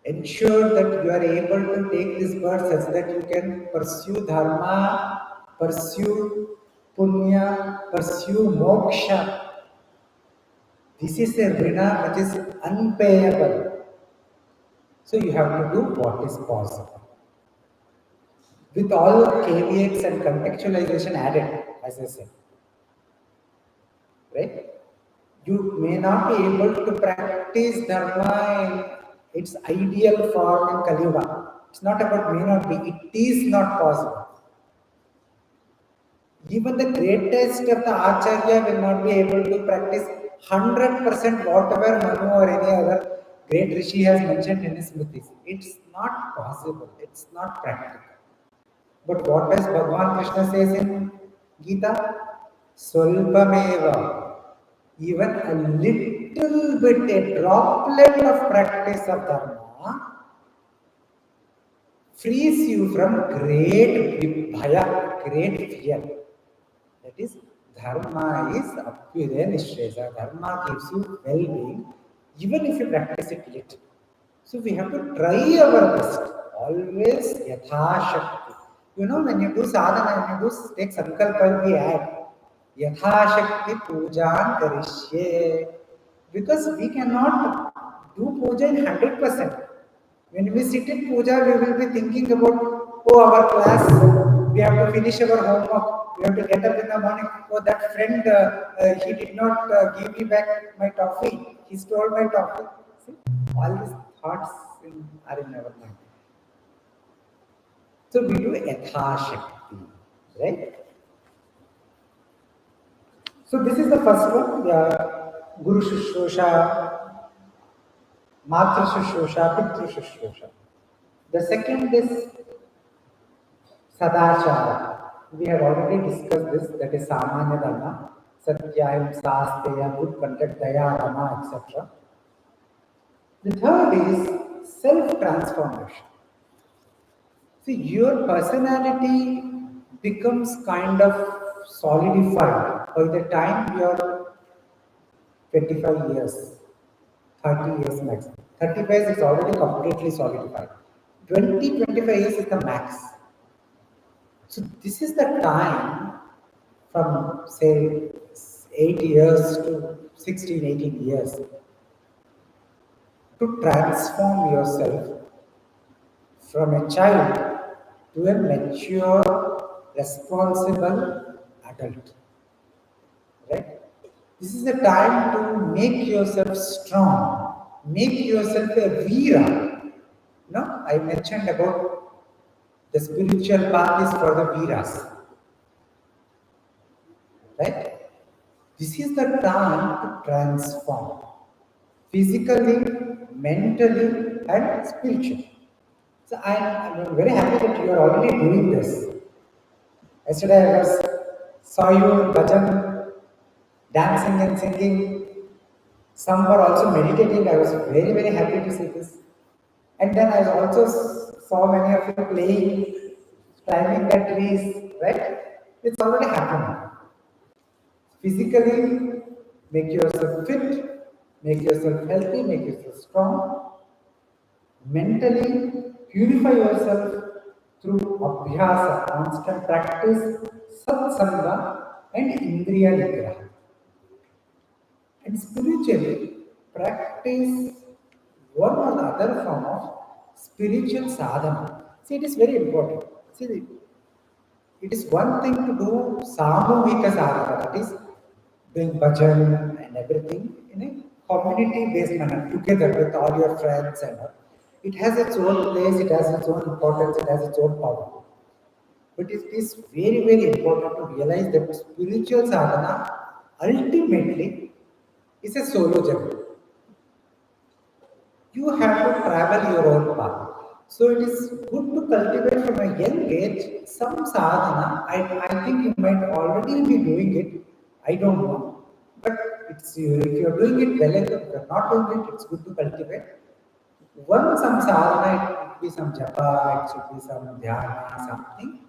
Ensure that you are able to take this birth such that you can pursue dharma, pursue punya, pursue moksha. This is a rina which is unpayable. So you have to do what is possible. With all caveats and contextualization added, as I said. Right? You may not be able to practice dharma in its ideal form in Kali Yuga. It's not about may not be, it is not possible. Even the greatest of the Acharya will not be able to practice 100% whatever Manu or any other great Rishi has mentioned in his Smritis. It's not possible, it's not practical. But what does Bhagavan Krishna says in Gita? Swalpameva. Even a little bit, a droplet of practice of dharma frees you from great bhaya, great fear. That is, dharma is apyude nishresa. Dharma gives you well-being, even if you practice it little. So we have to try our best, always yatha shakti. You know, when you do sadhana, when you do take sankalpa, we add yatha shakti pujan karishye. Because we cannot do puja in 100%. When we sit in puja, we will be thinking about, oh, our class, we have to finish our homework, we have to get up in the morning. Oh, that friend, he did not give me back my toffee, he stole my toffee. See, all these thoughts are in our mind. So we do yatha shakti, right? So this is the first one, Guru-shishya, Matru-shishya, Pitru-shishya. The second is Sadachara. We have already discussed this, that is Samanya Dharma. Satya, Ahimsa, Asteya, good conduct, Daya, Rama, etc. The third is self-transformation. See, your personality becomes kind of solidified by the time you're 25 years, 30 years max. 35 is already completely solidified. 20, 25 years is the max. So this is the time from say 8 years to 16, 18 years to transform yourself from a child to a mature, responsible adult. Right? This is the time to make yourself strong, make yourself a Veera. No, I mentioned about the spiritual path is for the Veeras. Right? This is the time to transform physically, mentally, and spiritually. So I'm very happy that you are already doing this. Yesterday I saw you in bhajan, dancing and singing. Some were also meditating. I was very, very happy to see this. And then I also saw many of you playing, climbing the trees, right? It's already happening. Physically, make yourself fit, make yourself healthy, make yourself strong. Mentally, purify yourself through abhyasa, constant practice, satsanga, and indriya nigraha. And spiritually, practice one or the other form of spiritual sadhana. See, it is very important. See, it is one thing to do samuhika sadhana, that is doing bhajan and everything in a community-based manner, together with all your friends and all. It has its own place, it has its own importance, it has its own power. But it is very, very important to realize that spiritual sadhana ultimately is a solo journey. You have to travel your own path. So it is good to cultivate from a young age some sadhana. I think you might already be doing it. I don't know. But if you're doing it well enough, if you're not doing it, it's good to cultivate. Some sadhana, it could be some japa, it should be some dhyana, something.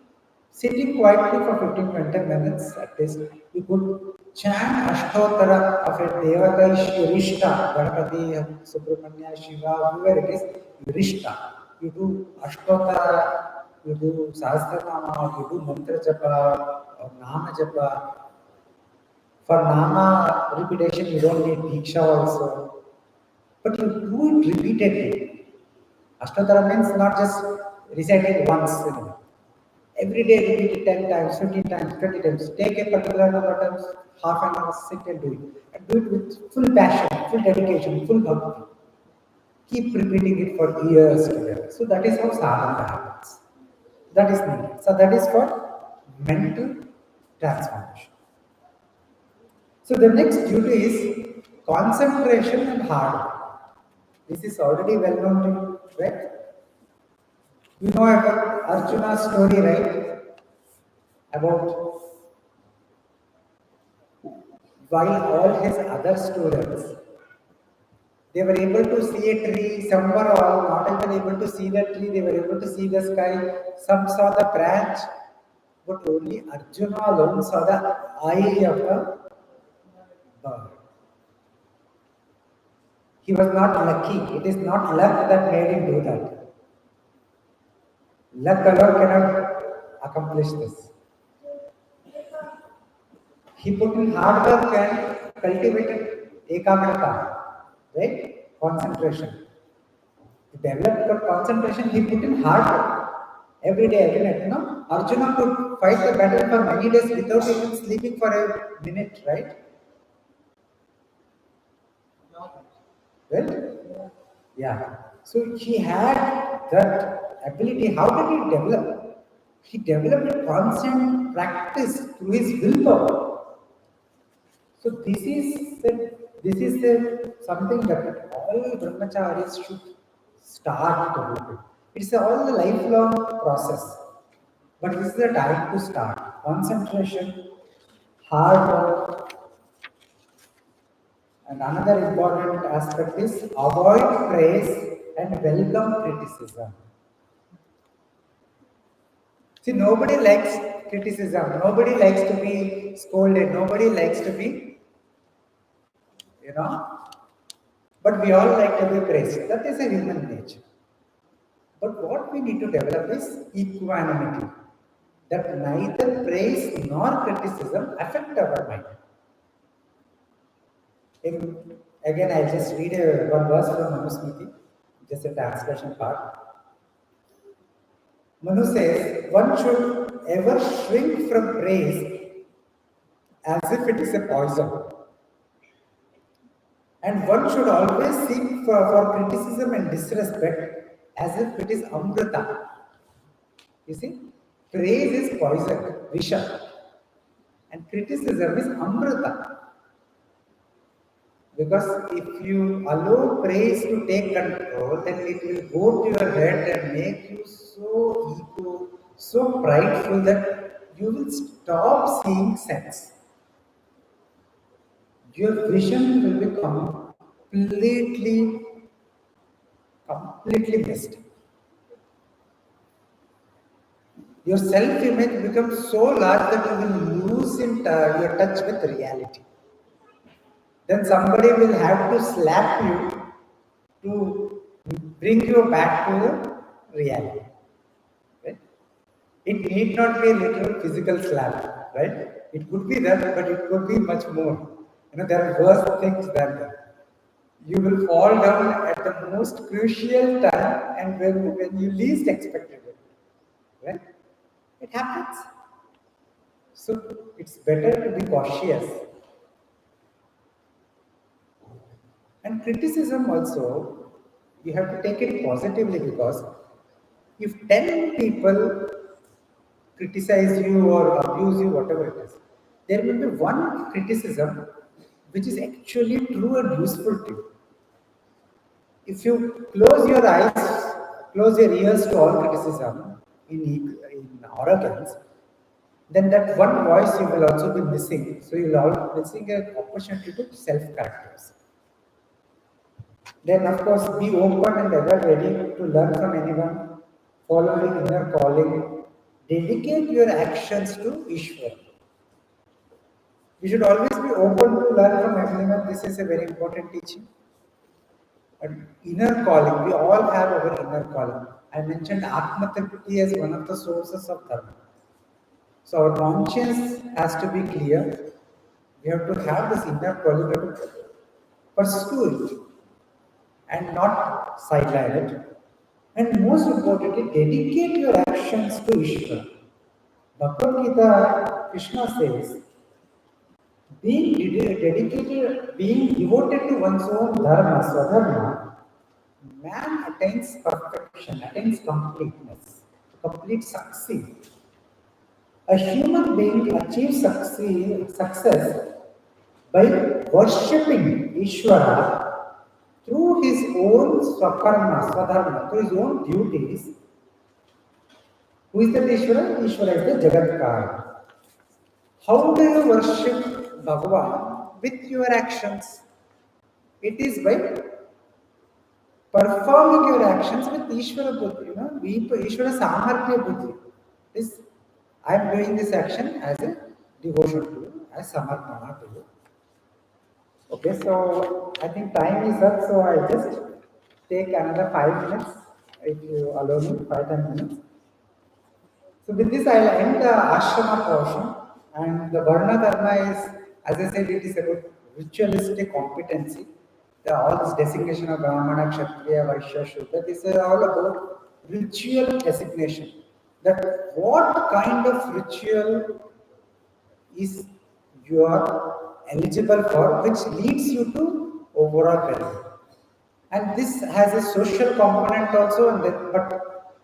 Sitting quietly for 15-20 minutes at least, you could chant Ashtotara of a Devata Rishta, Ganapati, Subramanya, Shiva, whoever it is, Rishta. You do Ashtotara, you do Sahasranama, you do Mantra Japa, or Nama Japa. For Nama repetition, you don't need Diksha also. But you do it repeatedly. Ashtotara means not just reciting once. Every day repeat it 10 times, 15 times, 20 times. Take a particular number of times, half an hour, sit and do it. And do it with full passion, full dedication, full bhakti. Keep repeating it for years together. So that is how sadhana happens. That is needed. So that is for mental transformation. So the next duty is concentration and hard work. This is already well known to you, right? You know about Arjuna's story, right? About while all his other students, they were able to see a tree, some were all not even able to see the tree, they were able to see the sky, some saw the branch, but only Arjuna alone saw the eye of the bird. He was not lucky. It is not luck that made him do that. Luck alone cannot accomplish this. He put in hard work and cultivated ekagrata, right? Concentration. To develop concentration, he put in hard work. Every day, every night. Arjuna could fight the battle for many days without even sleeping for a minute, right? Well, yeah. So he had that ability. How did he develop? He developed a constant practice through his willpower. So this is something that all brahmacharis should start developing. It's all the lifelong process. But this is the time to start. Concentration, hard work, And another important aspect is avoid praise and welcome criticism. See, nobody likes criticism. Nobody likes to be scolded. Nobody likes to be, you know, but we all like to be praised. That is a human nature. But what we need to develop is equanimity. That neither praise nor criticism affect our mind. Again, I'll just read one verse from Manusmriti, just a translation part. Manu says, one should ever shrink from praise as if it is a poison. And one should always seek for criticism and disrespect as if it is amrita. You see, praise is poison, visha, and criticism is amrita. Because if you allow praise to take control, then it will go to your head and make you so ego, so prideful that you will stop seeing sense. Your vision will become completely missed. Your self-image becomes so large that you will lose your touch with reality. Then somebody will have to slap you to bring you back to the reality. Right? It need not be a literal physical slap, right? It could be that, but it could be much more. There are worse things than that. You will fall down at the most crucial time and when you least expected it. Right? It happens. So it's better to be cautious. And criticism also, you have to take it positively, because if 10 people criticize you or abuse you, whatever it is, there will be one criticism which is actually true and useful to you. If you close your eyes, close your ears to all criticism in arrogance, then that one voice you will also be missing. So you will also be missing an opportunity to self-characterize. Then, of course, be open and ever ready to learn from anyone, follow your inner calling, dedicate your actions to Ishwar. We should always be open to learn from everyone. This is a very important teaching. And inner calling, we all have our inner calling. I mentioned Atma Tripti as one of the sources of dharma. So our conscience has to be clear. We have to have this inner calling, we have to pursue it and not sideline it. And most importantly, dedicate your actions to Ishvara. Bhagavad Gita, Krishna says, being dedicated, being devoted to one's own dharma, swadharma, man attains perfection, attains completeness, complete success. A human being achieves success by worshipping Ishvara through his own swakarma, swadharma, through his own duties. Who is that Ishvara? Ishvara is the Jagatkar. How do you worship Bhagavan? With your actions. It is by performing your actions with Ishvara Buddhi. Ishvara Samarthya Buddhi. I am doing this action as a devotion to you, as Samarpana to you. Okay, so I think time is up, so I'll just take another 5 minutes, if you allow me, 5-10 minutes. So with this, I'll end the ashrama portion, and the Varna Dharma is, as I said, it is about ritualistic competency. All this designation of Brahmana, Kshatriya, Vaishya, Shudra, these are all about ritual designation. That what kind of ritual is you are eligible for, which leads you to overall well-being. And this has a social component also, but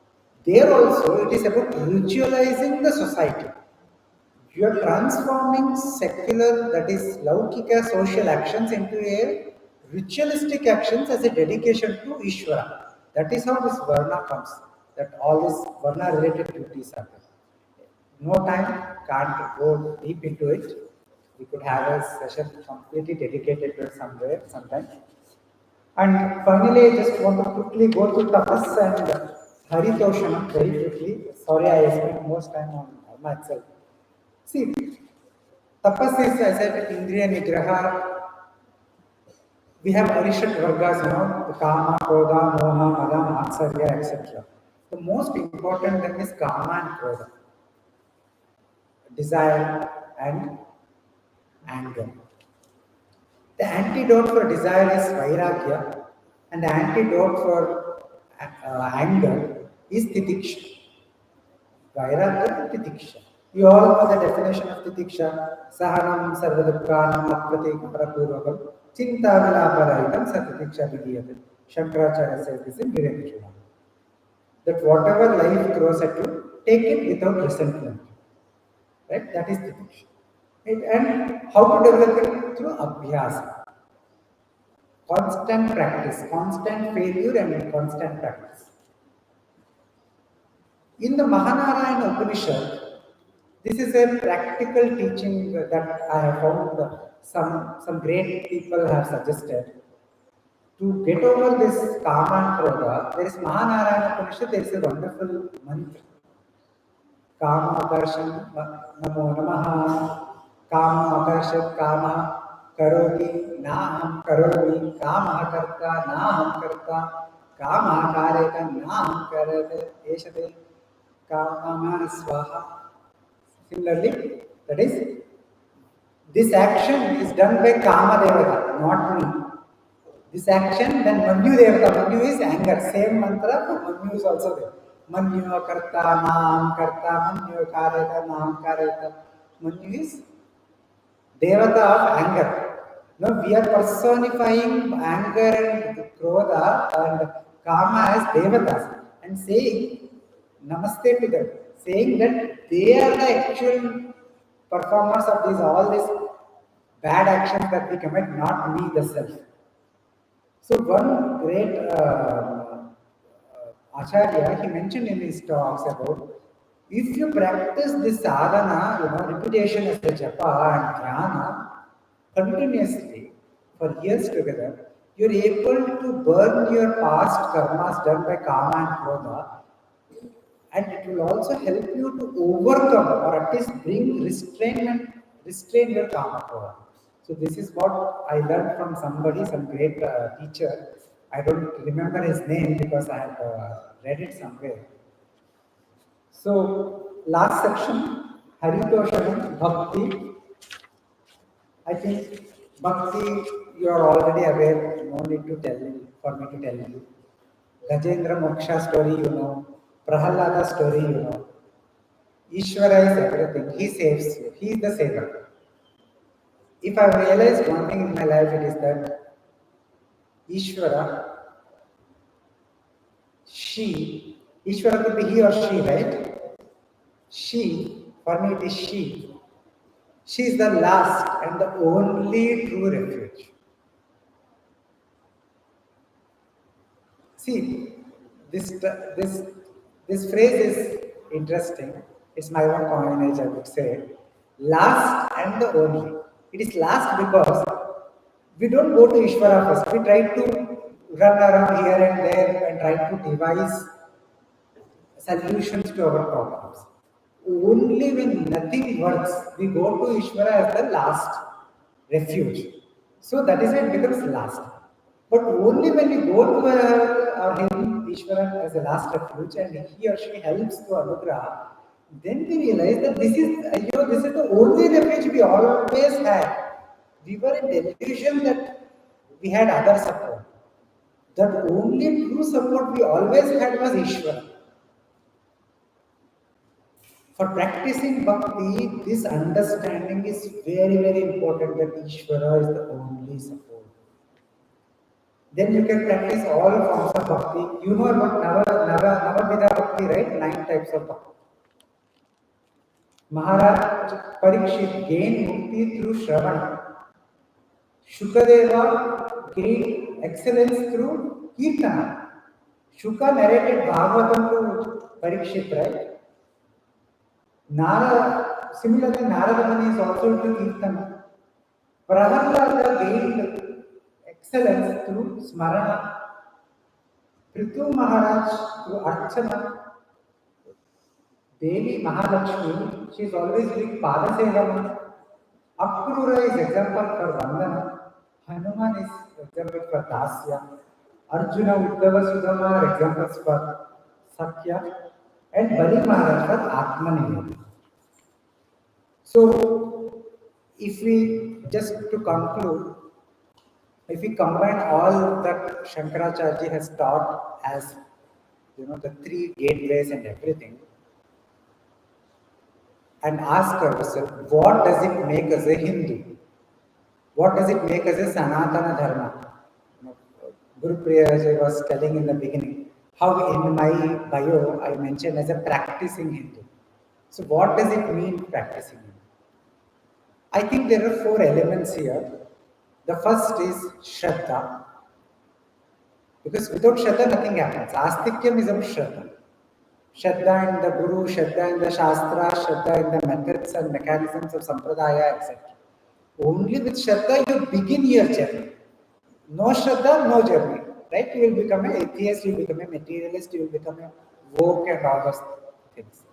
there also it is about ritualizing the society. You are transforming secular, that is laukika social actions, into a ritualistic actions as a dedication to Ishvara. That is how this Varna comes, that all these Varna related duties are there. No time, can't go deep into it. We could have a session completely dedicated to somewhere, sometime. And finally, I just want to quickly go through tapas and haritoshanam very quickly. Sorry, I spent most time on Dharma itself. See, tapas is, I said, Indriya Nigraha. We have Arishat Vargas, the Kama, Krodha, Moha, Mada, Matsarya, etc. The most important thing is Kama and Krodha. Desire and anger. The antidote for desire is Vairagya, and the antidote for anger is Titiksha. Vairagya and Titiksha. You all know the definition of Titiksha. Sahanam sarvadukkanam apratikara purvakam chinta vilaparayitam satitiksha vidiyate. Shankaracharya says this in Virendrachudam. That whatever life throws at you, take it without resentment. Right? That is Titiksha. Right? And how to develop it? Through abhyasa. Constant practice, constant failure and constant practice. In the Mahanarayana Upanishad, this is a practical teaching that I have found some great people have suggested. To get over this Kama and Krodha, there is Mahanarayana Upanishad, there is a wonderful mantra. Kama Akarshan Namo Namaha, Kama Akarshat Kama Karoti Naham Karomi, Kama Karta Naham Karta, Kama Kareta Naham Kareta, Eshate Kama Swaha. Similarly, that is, this action is done by Kama Devata, not me. This action, then Manyu Devata. Manyu is anger. Same mantra, but Manyu is also there. Manyu Karta, Naam Karta, Manyu Kareta, Naam Kareta. Manyu is Devata of anger. Now we are personifying anger and Krodha and Kama as Devatas and saying Namaste to them, saying that they are the actual performers of all these bad actions that we commit, not me, the self. So one great Acharya, he mentioned in his talks about if you practice this sadhana, repetition as the japa and dhyana continuously for years together, you're able to burn your past karmas done by Kama and Krodha, and it will also help you to overcome or at least restrain your Kama Krodha. So this is what I learned from somebody, some great teacher. I don't remember his name because I have read it somewhere. So last section, Haritoshanam, Bhakti. I think Bhakti, you are already aware, no need to tell you, for me to tell you. Gajendra Moksha story, Prahalada story, Ishvara is everything, he saves you, he is the saver. If I realized one thing in my life, it is that Ishvara, Ishvara could be he or she, right? She, for me it is she. She is the last and the only true refuge. See, this phrase is interesting. It's my own coinage, I would say. Last and the only. It is last because we don't go to Ishvara first. We try to run around here and there and try to devise solutions to our problems. Only when nothing works, we go to Ishvara as the last refuge. So that is why it becomes last. But only when we go to him, Ishvara as a last refuge, and he or she helps to Anugraha, then we realize that this is the only refuge we always had. We were in delusion that we had other support. That only true support we always had was Ishvara. For practicing bhakti, this understanding is very, very important that Ishvara is the only support. Then you can practice all forms of bhakti. You know about Navavida bhakti, right? 9 types of bhakti. Maharaj Parikshit gained mukti through Shravana. Shukadeva gained excellence through Kirtana. Shuka narrated Bhagavatam to Parikshit, right? Similarly, Narada Muni is also to Kirtana. Prahalada gained excellence through Smarana. Prithu Maharaj through Archana. Devi Mahalakshmi, she is always doing Padasevana. Akrura is example for Vandana. Hanuman is example for Dasya. Arjuna, Uddhava, Sudama are examples for Sakya. And Bali Maharaj for Atmaniveda. So, if we just to conclude, if we combine all that Shankaracharya has taught as the three gateways and everything, and ask ourselves, what does it make us a Hindu? What does it make us a Sanatana Dharma? Guru Priya was telling in the beginning how in my bio I mentioned as a practicing Hindu. So what does it mean practicing Hindu? I think there are four elements here. The first is Shraddha. Because without Shraddha nothing happens. Astikyam is about Shraddha. Shraddha in the Guru, Shraddha in the Shastra, Shraddha in the methods and mechanisms of Sampradaya, etc. Only with Shraddha you begin your journey. No Shraddha, no journey. Right? You will become an atheist, you will become a materialist, you will become a woke and all those things.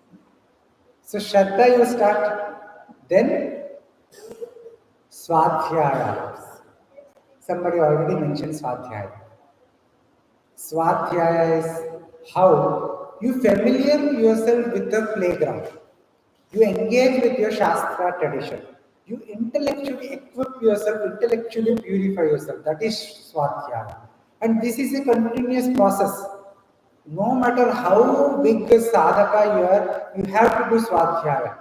So Shraddha you start, then Swadhyaya. Somebody already mentioned Swadhyaya. Swadhyaya is how you familiar yourself with the playground. You engage with your Shastra tradition. You intellectually equip yourself, intellectually purify yourself. That is Swadhyaya. And this is a continuous process. No matter how big a sadhaka you are, you have to do Swadhyaya.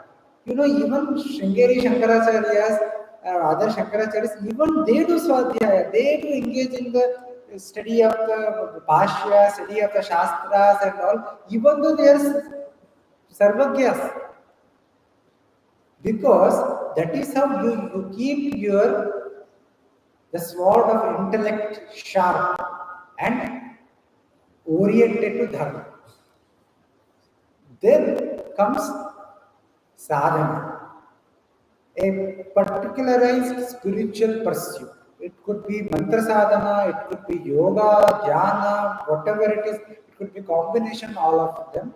Even Sringeri Shankaracharya's other Shankaracharyas, even they do Swadhyaya. They do engage in the study of the Bhashya, study of the Shastras and all, even though they are Sarvagyas. Because that is how you keep the sword of intellect sharp and oriented to dharma. Then comes sadhana, a particularized spiritual pursuit. It could be mantra sadhana, it could be yoga, jnana, whatever it is. It could be combination all of them.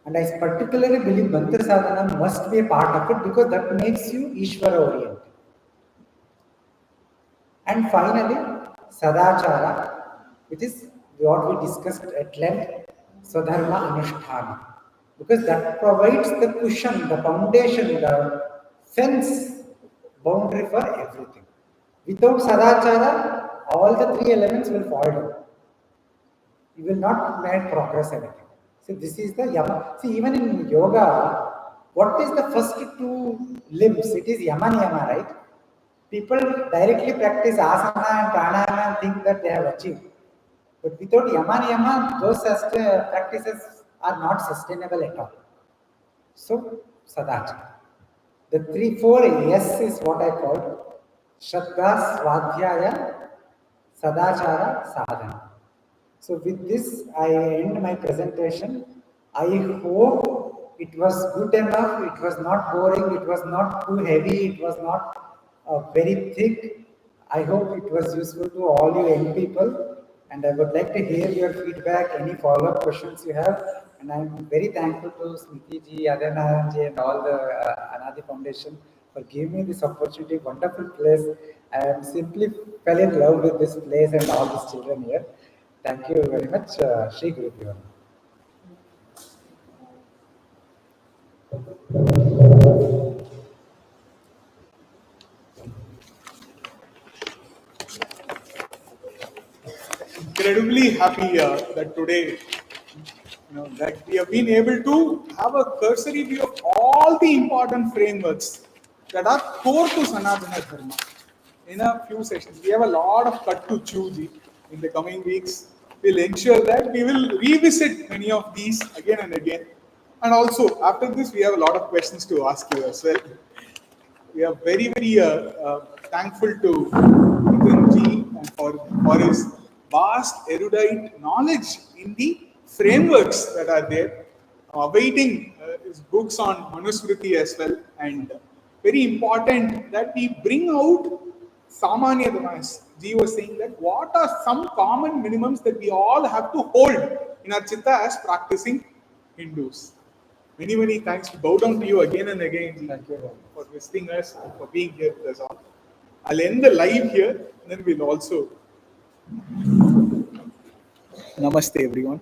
And I particularly believe mantra sadhana must be a part of it because that makes you Ishvara oriented. And finally, sadachara, which is what we discussed at length, Swadharma Anusthana. Because that provides the cushion, the foundation, the fence, boundary for everything. Without sadachara, all the three elements will fall down. You will not make progress anything. So this is the yama. See, even in yoga, what is the first two limbs? It is yama niyama, right? People directly practice asana and pranayama and think that they have achieved. But without yama niyama, those practices are not sustainable at all. So, sadachara. The 3-4 S is what I call Shraddha, Swadhyaya, Sadachara, Sadhana. So with this, I end my presentation. I hope it was good enough, it was not boring, it was not too heavy, it was not very thick. I hope it was useful to all you young people. And I would like to hear your feedback, any follow-up questions you have. And I'm very thankful to Smiti ji, Adanaran ji, and all the Anaadi Foundation for giving me this opportunity. Wonderful place. I am simply fell in love with this place and all these children here. Thank you very much, Shri Guru. Incredibly happy that today, that we have been able to have a cursory view of all the important frameworks that are core to Sanatana Dharma in a few sessions. We have a lot of cut to chew, Ji. In the coming weeks. We'll ensure that we will revisit many of these again and again. And also, after this, we have a lot of questions to ask you as well. We are very, very thankful to Nithin ji and for his vast erudite knowledge in the frameworks that are there. Awaiting his books on Manusmriti as well. And very important that we bring out Samanya Damas. Ji was saying that what are some common minimums that we all have to hold in our chitta as practicing Hindus. Many, many thanks. We bow down to you again and again, Ji, Thank you. for visiting us, for being here with us all. I'll end the live here, and then we'll also. Namaste, everyone.